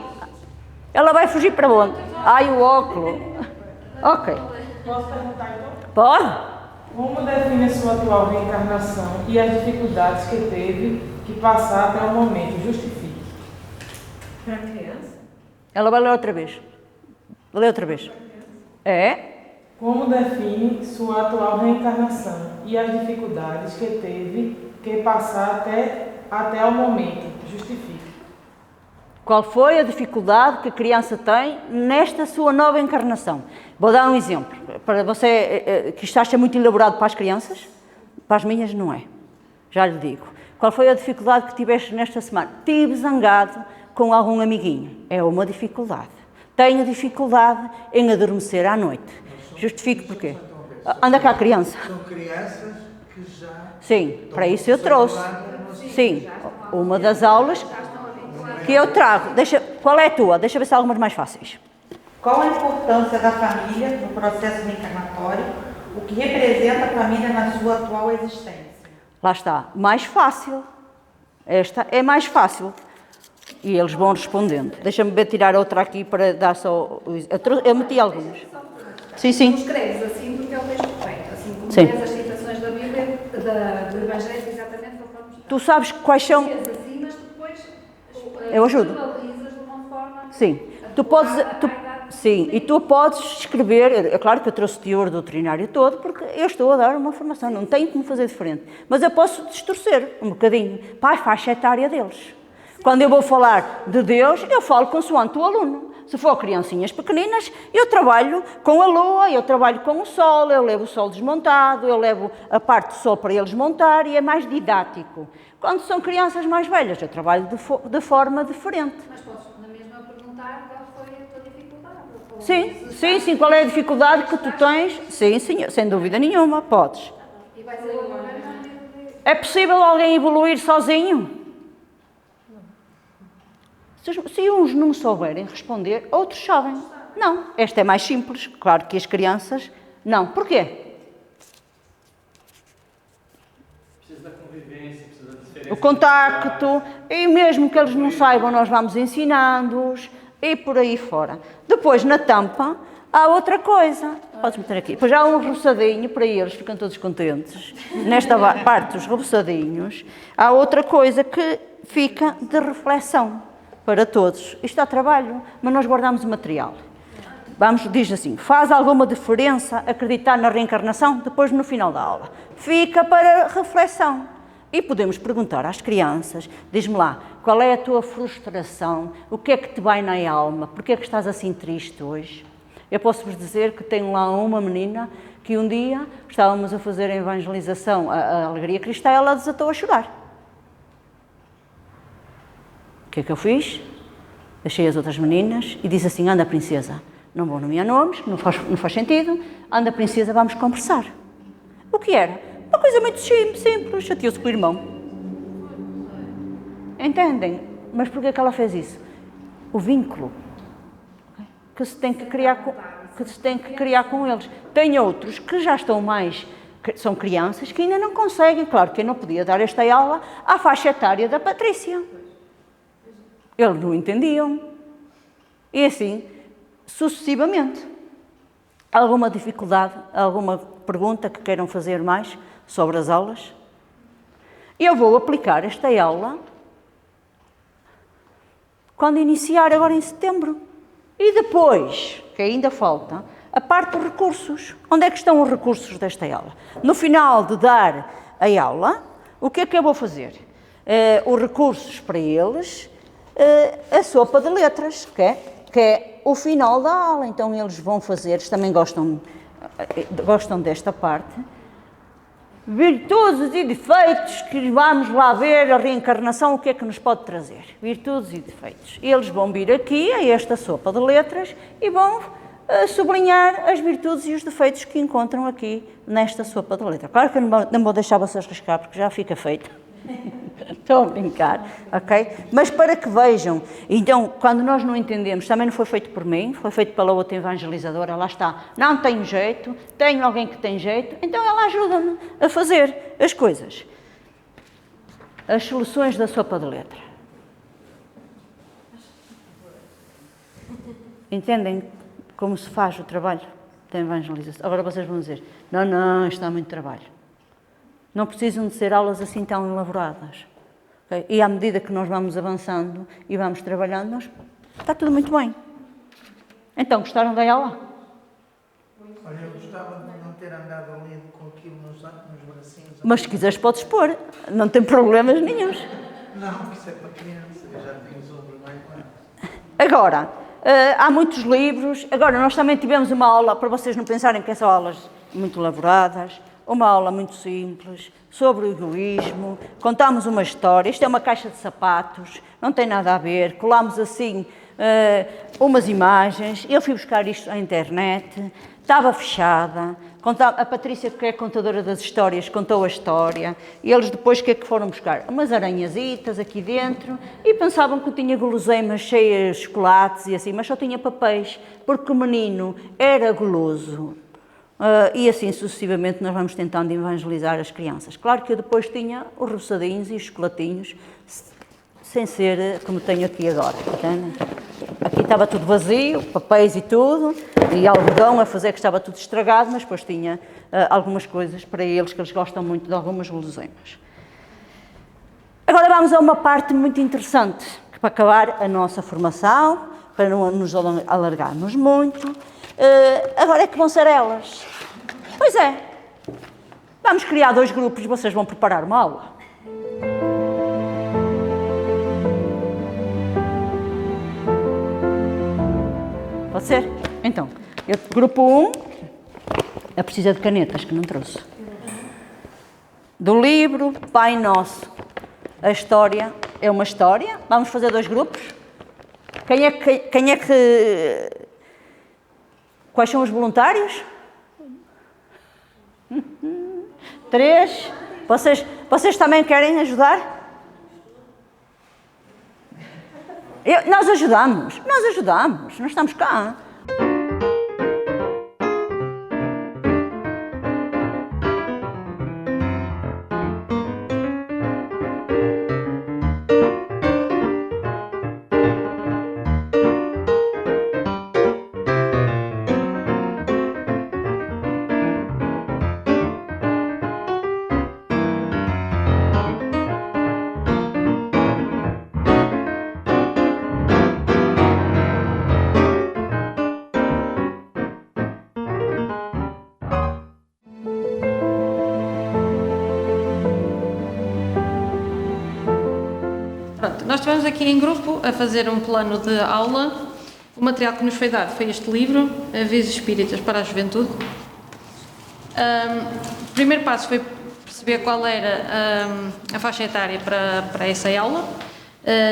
Ela vai fugir para onde? Ai, o óculos. Ok. Posso perguntar então? Pode? Como define a sua atual reencarnação e as dificuldades que teve que passar até o momento? Justifique. Para criança? Ela vai ler outra vez. Lê outra vez. É? Como define sua atual reencarnação e as dificuldades que teve que passar até o momento? Justifique. Qual foi a dificuldade que a criança tem nesta sua nova encarnação? Vou dar um exemplo. Para você, que isto acha muito elaborado para as crianças, para as minhas não é. Já lhe digo. Qual foi a dificuldade que tiveste nesta semana? Estive zangado com algum amiguinho. É uma dificuldade. Tenho dificuldade em adormecer à noite. Justifique porquê. Anda cá, criança. São crianças que já... Sim, para isso eu trouxe. Sim, uma das aulas que eu trago. Qual é a tua? Deixa eu ver se há algumas mais fáceis. Qual a importância da família no processo reencarnatório? O que representa a família na sua atual existência? Lá está. Mais fácil. Esta é mais fácil. E eles vão respondendo. Deixa-me ver tirar outra aqui para dar só... Eu meti algumas. Sim. Escreves assim porque é o texto correto. Assim como tens as citações da Bíblia, do Evangelho, exatamente conforme está. Tu sabes quais são... Assim, mas depois Eu ajudo. verbalizas de uma forma... Sim. Sim, e tu podes escrever, é claro que eu trouxe o teor doutrinário todo, porque eu estou a dar uma formação, não tenho como fazer diferente, mas eu posso distorcer um bocadinho para a faixa etária deles. Quando eu vou falar de Deus, eu falo consoante o aluno. Se for criancinhas pequeninas, eu trabalho com a lua, eu trabalho com o sol, eu levo o sol desmontado, eu levo a parte do sol para eles montar e é mais didático. Quando são crianças mais velhas, eu trabalho de forma diferente. Mas podes, na mesma, perguntar qual foi a tua dificuldade. Sim. Qual é a dificuldade que tu tens? Sim, sem dúvida nenhuma, podes. E vais agora... É possível alguém evoluir sozinho? Se uns não me souberem responder, outros sabem. Não, esta é mais simples. Claro que as crianças, não. Porquê? Precisa da convivência, precisa da diferença. O contacto, e mesmo que eles não saibam, nós vamos ensinando-os, e por aí fora. Depois, na tampa, há outra coisa. Podes meter aqui. Depois há um roçadinho para eles, ficam todos contentes. Nesta parte dos roçadinhos, há outra coisa que fica de reflexão. Para todos. Isto dá trabalho, mas nós guardamos o material. Diz assim, faz alguma diferença acreditar na reencarnação? Depois, no final da aula. Fica para reflexão. E podemos perguntar às crianças, diz-me lá, qual é a tua frustração? O que é que te vai na alma? Porquê é que estás assim triste hoje? Eu posso-vos dizer que tenho lá uma menina que um dia estávamos a fazer a evangelização, a Alegria Cristã, ela desatou a chorar. O que é que eu fiz? Deixei as outras meninas e disse assim, anda princesa, não vou nomear nomes, não faz sentido, anda princesa, vamos conversar. O que era? Uma coisa muito simples, chateou-se com o irmão. Entendem? Mas porquê que ela fez isso? O vínculo que se tem que criar com eles. Tem outros que já estão mais, são crianças que ainda não conseguem, claro que eu não podia dar esta aula à faixa etária da Patrícia. Eles não entendiam. E assim, sucessivamente. Alguma dificuldade, alguma pergunta que queiram fazer mais sobre as aulas? Eu vou aplicar esta aula quando iniciar, agora em setembro. E depois, que ainda falta, a parte dos recursos. Onde é que estão os recursos desta aula? No final de dar a aula, o que é que eu vou fazer? Os recursos para eles... a sopa de letras, que é o final da aula. Então eles vão fazer, eles também gostam desta parte, Virtudes e defeitos, que vamos lá ver a reencarnação, o que é que nos pode trazer. Virtudes e defeitos. Eles vão vir aqui, a esta sopa de letras, e vão sublinhar as virtudes e os defeitos que encontram aqui nesta sopa de letras. Claro que eu não vou deixar vocês riscar, porque já fica feito. Estou a brincar, ok? Mas para que vejam, então, quando nós não entendemos, também não foi feito por mim, foi feito pela outra evangelizadora, lá está, não tenho jeito, tenho alguém que tem jeito, então ela ajuda-me a fazer as coisas. As soluções da sopa de letra. Entendem como se faz o trabalho da evangelização? Agora vocês vão dizer, não, isto dá muito trabalho. Não precisam de ser aulas assim tão elaboradas. Okay? E à medida que nós vamos avançando e vamos trabalhando, está tudo muito bem. Então, gostaram da aula? Olha, eu gostava de não ter andado ali com aquilo nos bracinhos. Mas se quiseres podes pôr, não tem problemas nenhuns. Não, isso é para criança, eu já tenho sobre mais lá. Agora, há muitos livros. Agora, nós também tivemos uma aula, para vocês não pensarem que são aulas muito elaboradas, uma aula muito simples, sobre o egoísmo, contámos uma história, isto é uma caixa de sapatos, não tem nada a ver, colámos assim umas imagens, eu fui buscar isto à internet, estava fechada, a Patrícia, que é contadora das histórias, contou a história, e eles depois o que é que foram buscar? Umas aranhazitas aqui dentro, e pensavam que eu tinha guloseimas cheias de chocolates e assim, mas só tinha papéis, porque o menino era guloso. E assim sucessivamente nós vamos tentando evangelizar as crianças. Claro que eu depois tinha os roçadinhos e os chocolatinhos, sem ser como tenho aqui agora, entendem? Aqui estava tudo vazio, papéis e tudo, e algodão a fazer que estava tudo estragado, mas depois tinha algumas coisas para eles, que eles gostam muito de algumas guloseimas. Agora vamos a uma parte muito interessante, que para acabar a nossa formação, para não nos alargarmos muito. Agora é que vão ser elas. Pois é. Vamos criar 2 grupos, vocês vão preparar uma aula. Pode ser? Então, grupo 1, precisa de canetas, que não trouxe. Do livro Pai Nosso. A história é uma história. Vamos fazer 2 grupos. Quem é que Quais são os voluntários? 3. Vocês também querem ajudar? Nós ajudamos, nós estamos cá. Nós estivemos aqui em grupo a fazer um plano de aula. O material que nos foi dado foi este livro, Avisos Espíritas para a Juventude. O primeiro passo foi perceber qual era a faixa etária para essa aula.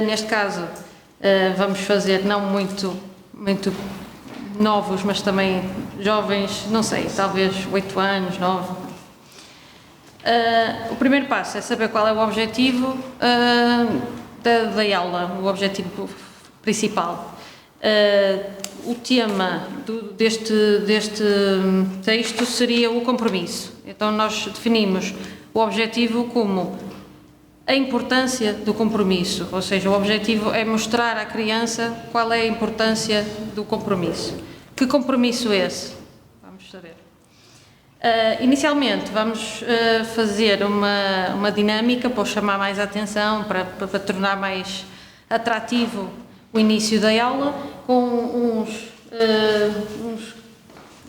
Neste caso, vamos fazer não muito novos, mas também jovens, não sei, talvez 8 anos, 9. O primeiro passo é saber qual é o objetivo da aula, o objetivo principal. O tema deste texto seria o compromisso. Então nós definimos o objetivo como a importância do compromisso, ou seja, o objetivo é mostrar à criança qual é a importância do compromisso. Que compromisso é esse? Vamos saber. Inicialmente vamos fazer uma dinâmica para chamar mais a atenção, para tornar mais atrativo o início da aula, com uns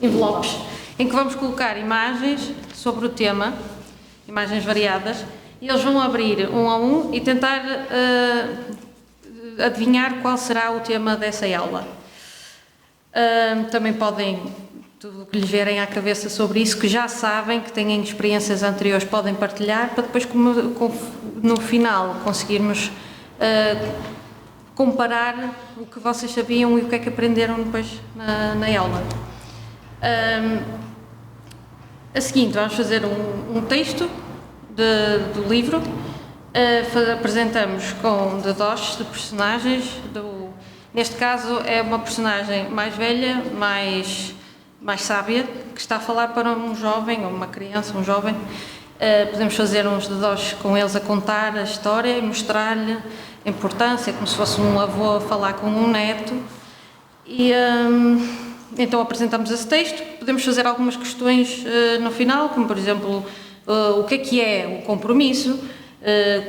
envelopes em que vamos colocar imagens sobre o tema, imagens variadas, e eles vão abrir um a um e tentar adivinhar qual será o tema dessa aula. Também podem tudo o que lhes vierem à cabeça sobre isso, que já sabem, que têm experiências anteriores, podem partilhar, para depois, no final, conseguirmos comparar o que vocês sabiam e o que é que aprenderam depois na aula. A seguinte, vamos fazer um texto do livro. Apresentamos com dedós de personagens. Neste caso é uma personagem mais velha, mais sábia, que está a falar para um jovem, ou uma criança, um jovem. Podemos fazer uns dedós com eles a contar a história e mostrar-lhe a importância, como se fosse um avô a falar com um neto. E então apresentamos esse texto. Podemos fazer algumas questões no final, como por exemplo, o que é o compromisso,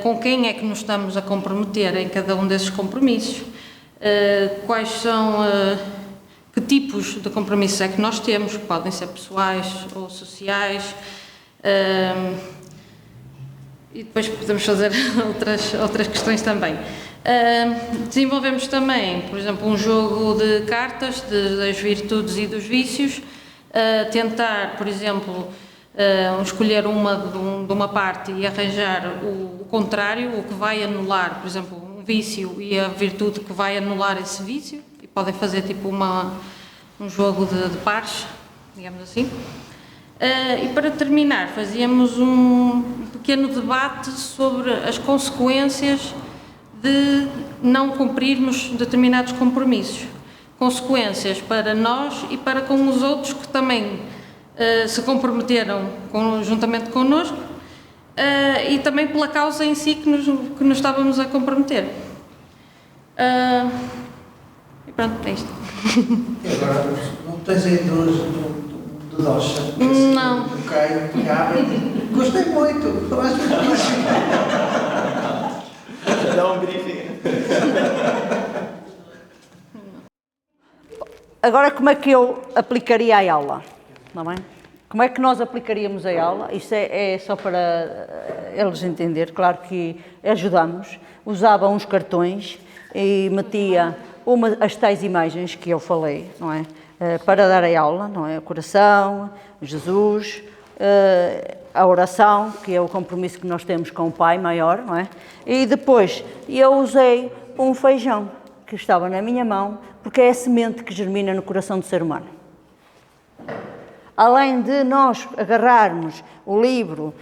com quem é que nos estamos a comprometer em cada um desses compromissos, quais são, que tipos de compromissos é que nós temos, que podem ser pessoais ou sociais, e depois podemos fazer outras questões também. Desenvolvemos também, por exemplo, um jogo de cartas das virtudes e dos vícios, tentar, por exemplo, escolher de uma parte e arranjar o contrário, o que vai anular, por exemplo, um vício e a virtude que vai anular esse vício, e podem fazer tipo um jogo de pares, digamos assim. E para terminar, fazíamos um pequeno debate sobre as consequências de não cumprirmos determinados compromissos. Consequências para nós e para com os outros que também se comprometeram juntamente connosco, e também pela causa em si que nos estávamos a comprometer. E pronto, é isto. E agora, não tens aí do Docha? Não. Do Caio, gostei muito. Dá um briefing. Agora, como é que eu aplicaria a aula? Não é? Como é que nós aplicaríamos a aula? Isto é só para eles entenderem. Claro que ajudamos. Usava uns cartões e metia as tais imagens que eu falei, não é? Para dar a aula, não é? O coração, Jesus, a oração, que é o compromisso que nós temos com o Pai maior, não é? E depois eu usei um feijão que estava na minha mão, porque é a semente que germina no coração do ser humano. Além de nós agarrarmos o livro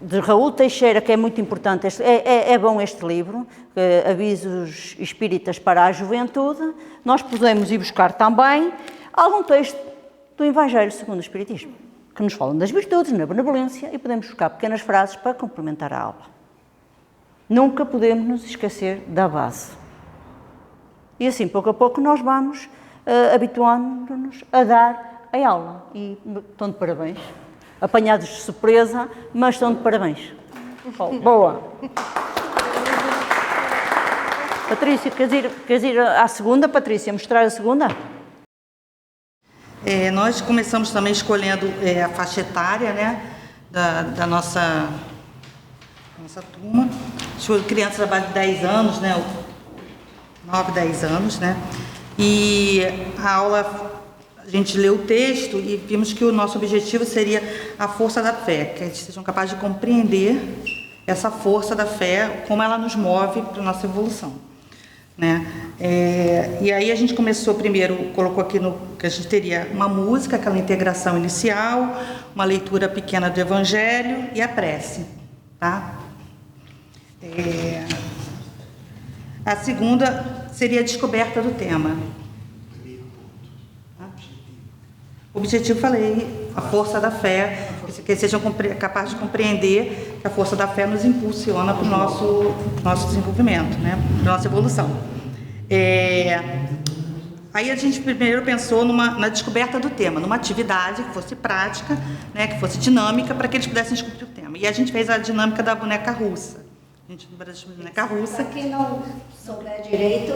de Raul Teixeira, que é muito importante, é bom este livro, Avisos Espíritas para a Juventude, nós podemos ir buscar também algum texto do Evangelho segundo o Espiritismo, que nos falam das virtudes, na benevolência, e podemos buscar pequenas frases para complementar a aula. Nunca podemos nos esquecer da base. E assim, pouco a pouco, nós vamos habituando-nos a dar a aula. E estão de parabéns. Apanhados de surpresa, mas estão de parabéns. Boa! Patrícia, queres ir à segunda, Patrícia? Mostrar a segunda? Nós começamos também escolhendo a faixa etária, né, da nossa turma. Crianças abaixo de 10 anos, né, 9, 10 anos, né? E a aula, a gente leu o texto e vimos que o nosso objetivo seria a força da fé, que eles sejam capazes de compreender essa força da fé, como ela nos move para a nossa evolução, né? E aí a gente começou primeiro, colocou aqui que a gente teria uma música, aquela integração inicial, uma leitura pequena do Evangelho e a prece, tá? A segunda seria a descoberta do tema. O objetivo, falei, a força da fé, que eles sejam capazes de compreender que a força da fé nos impulsiona para o nosso desenvolvimento, né? Para a nossa evolução. Aí a gente primeiro pensou na descoberta do tema, numa atividade que fosse prática, né, que fosse dinâmica, para que eles pudessem descobrir o tema. E a gente fez a dinâmica da boneca russa. A gente boneca russa. Para quem não souber direito,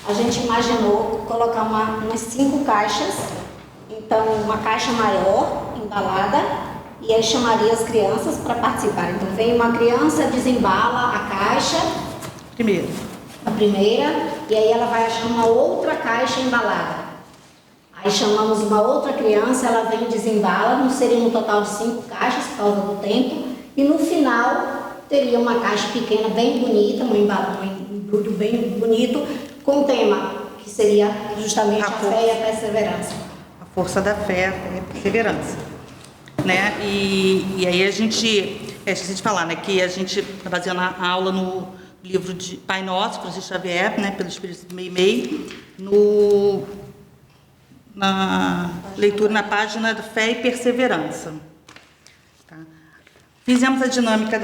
a gente imaginou colocar umas 5 caixas. Então, uma caixa maior, embalada, e aí chamaria as crianças para participar. Então, vem uma criança, desembala a caixa. A primeira, e aí ela vai achar uma outra caixa embalada. Aí chamamos uma outra criança, ela vem e desembala, não seria um total de 5 caixas por causa do tempo. E no final teria uma caixa pequena, bem bonita, um embrulho bem bonito, com o tema, que seria justamente a fé e a perseverança. A força da fé e a perseverança. Né? E aí a gente, esqueci de falar, né, que a gente está baseando a aula no livro de Pai Nosso, Francisco Xavier, né, pelo Espírito do Meimei, na leitura na página da fé e perseverança. Tá? Fizemos a dinâmica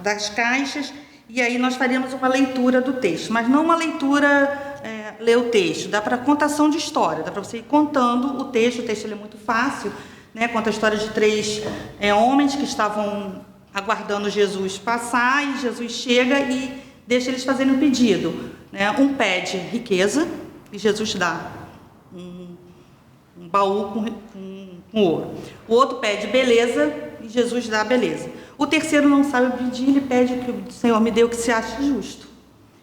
das caixas e aí nós faríamos uma leitura do texto, mas não uma leitura, ler o texto, dá para contação de história, dá para você ir contando o texto ele é muito fácil, né? Conta a história de 3 homens que estavam aguardando Jesus passar e Jesus chega e deixa eles fazerem um pedido. Né? Um pede riqueza e Jesus dá um baú com ouro. O outro pede beleza e Jesus dá a beleza. O terceiro não sabe pedir, ele pede que o Senhor me dê o que se acha justo.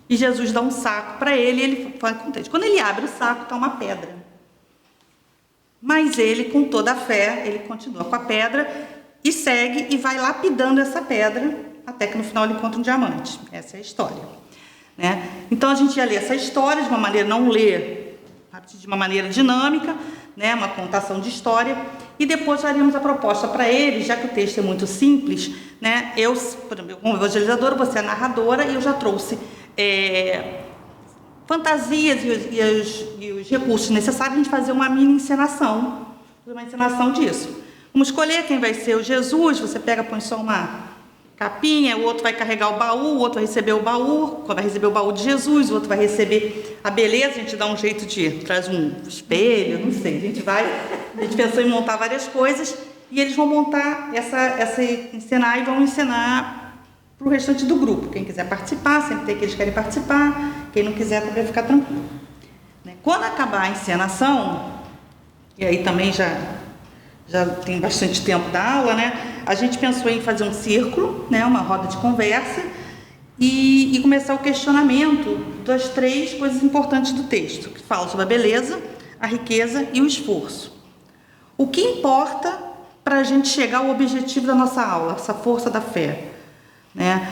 E Jesus dá um saco para ele e ele fica contente. Quando ele abre o saco, está uma pedra. Mas ele, com toda a fé, ele continua com a pedra e segue e vai lapidando essa pedra até que no final ele encontra um diamante. Essa é a história. Né? Então a gente ia ler essa história de uma maneira, não ler de uma maneira dinâmica, né? Uma contação de história, e depois faríamos a proposta para ele, já que o texto é muito simples, né? Eu, como evangelizadora, você é narradora, e eu já trouxe fantasias e os recursos necessários a gente fazer uma mini encenação, disso. Vamos escolher quem vai ser o Jesus, você pega, põe só uma capinha, o outro vai carregar o baú, o outro vai receber o baú, vai receber o baú de Jesus, o outro vai receber a beleza, a gente dá um jeito traz um espelho, não sei, a gente pensou em montar várias coisas, e eles vão montar encenar e vão encenar para o restante do grupo. Quem quiser participar, sempre tem aqueles que querem participar, quem não quiser também ficar tranquilo. Quando acabar a encenação, e aí também já tem bastante tempo da aula, né? A gente pensou em fazer um círculo, né? Uma roda de conversa, e começar o questionamento das 3 coisas importantes do texto, que falam sobre a beleza, a riqueza e o esforço. O que importa para a gente chegar ao objetivo da nossa aula, essa força da fé? Né?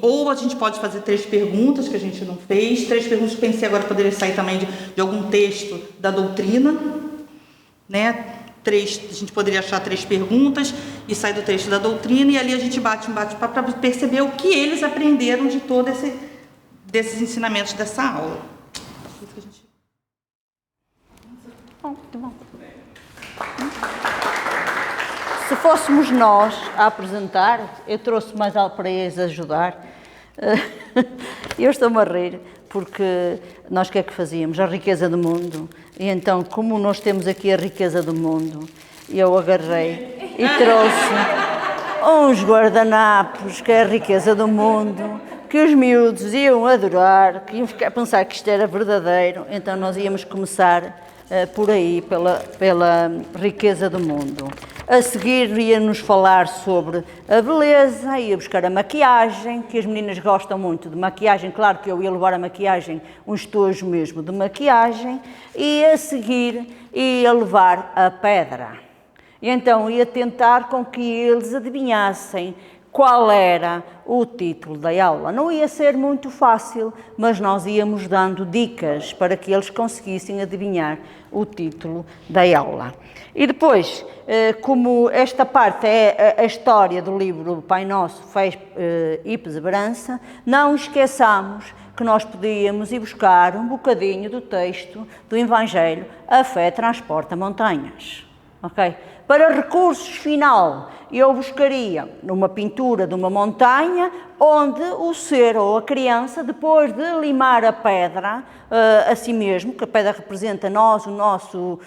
Ou a gente pode fazer 3 perguntas que a gente não fez, 3 perguntas que pensei agora poderia sair também de algum texto da doutrina, né? A gente poderia achar 3 perguntas e sair do texto da doutrina, e ali a gente bate um bate-papo para perceber o que eles aprenderam de todos desses ensinamentos dessa aula. Muito bom. Se fôssemos nós a apresentar, eu trouxe mais algo para eles ajudar. Eu estou-me a rir, porque nós o que é que fazíamos? A riqueza do mundo. E então, como nós temos aqui a riqueza do mundo, eu agarrei e trouxe uns guardanapos, que é a riqueza do mundo, que os miúdos iam adorar, que iam ficar a pensar que isto era verdadeiro. Então nós íamos começar por aí, pela riqueza do mundo. A seguir ia-nos falar sobre a beleza, ia buscar a maquiagem, que as meninas gostam muito de maquiagem. Claro que eu ia levar a maquiagem, um estojo mesmo de maquiagem, e a seguir ia levar a pedra. E então ia tentar com que eles adivinhassem qual era o título da aula. Não ia ser muito fácil, mas nós íamos dando dicas para que eles conseguissem adivinhar o título da aula. E depois, como esta parte é a história do livro Pai Nosso, Fé e Perseverança, não esqueçamos que nós podíamos ir buscar um bocadinho do texto do Evangelho, a fé transporta montanhas. Okay? Para recursos final, eu buscaria numa pintura de uma montanha, onde o ser ou a criança, depois de limar a pedra a si mesmo, que a pedra representa nós, o nosso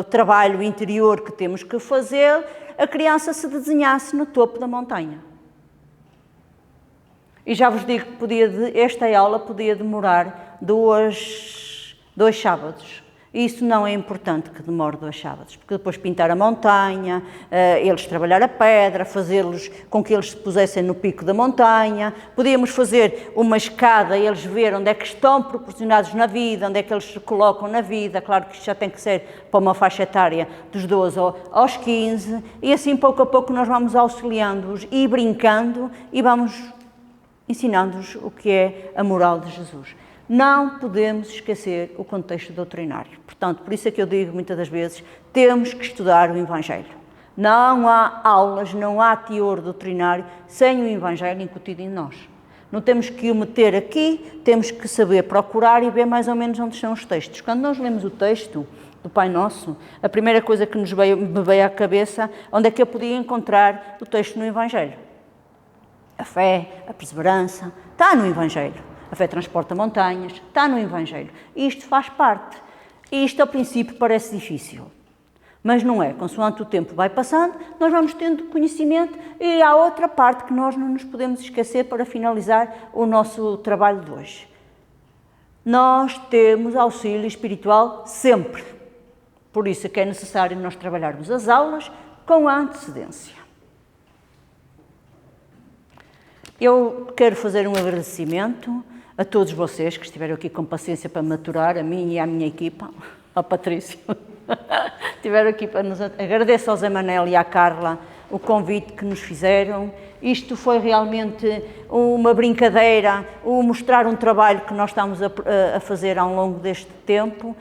trabalho interior que temos que fazer, a criança se desenhasse no topo da montanha. E já vos digo que esta aula podia demorar dois sábados. Isso não é importante que demore 2 sábados, porque depois pintar a montanha, eles trabalhar a pedra, fazê-los com que eles se pusessem no pico da montanha, podíamos fazer uma escada e eles ver onde é que estão proporcionados na vida, onde é que eles se colocam na vida. Claro que isto já tem que ser para uma faixa etária dos 12 aos 15, e assim pouco a pouco nós vamos auxiliando-os e brincando e vamos ensinando-os o que é a moral de Jesus. Não podemos esquecer o contexto doutrinário. Portanto, por isso é que eu digo muitas das vezes, temos que estudar o Evangelho. Não há aulas, não há teor doutrinário sem o Evangelho incutido em nós. Não temos que o meter aqui, temos que saber procurar e ver mais ou menos onde estão os textos. Quando nós lemos o texto do Pai Nosso, a primeira coisa que me veio à cabeça, onde é que eu podia encontrar o texto no Evangelho? A fé, a perseverança, está no Evangelho. A fé transporta montanhas, está no Evangelho. Isto faz parte. Isto, ao princípio, parece difícil. Mas não é. Consoante o tempo vai passando, nós vamos tendo conhecimento e há outra parte que nós não nos podemos esquecer para finalizar o nosso trabalho de hoje. Nós temos auxílio espiritual sempre. Por isso é que é necessário nós trabalharmos as aulas com antecedência. Eu quero fazer um agradecimento a todos vocês que estiveram aqui com paciência para maturar, a mim e à minha equipa, ao Patrício, estiveram aqui para nos... Agradeço ao Zé Manel e à Carla o convite que nos fizeram. Isto foi realmente uma brincadeira, mostrar um trabalho que nós estamos a fazer ao longo deste tempo.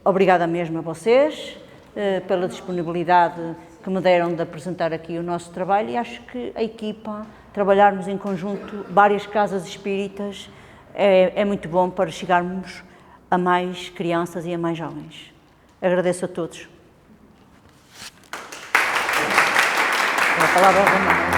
Obrigada mesmo a vocês pela disponibilidade que me deram de apresentar aqui o nosso trabalho, e acho que a equipa, trabalharmos em conjunto, várias casas espíritas, é muito bom para chegarmos a mais crianças e a mais jovens. Agradeço a todos. A palavra é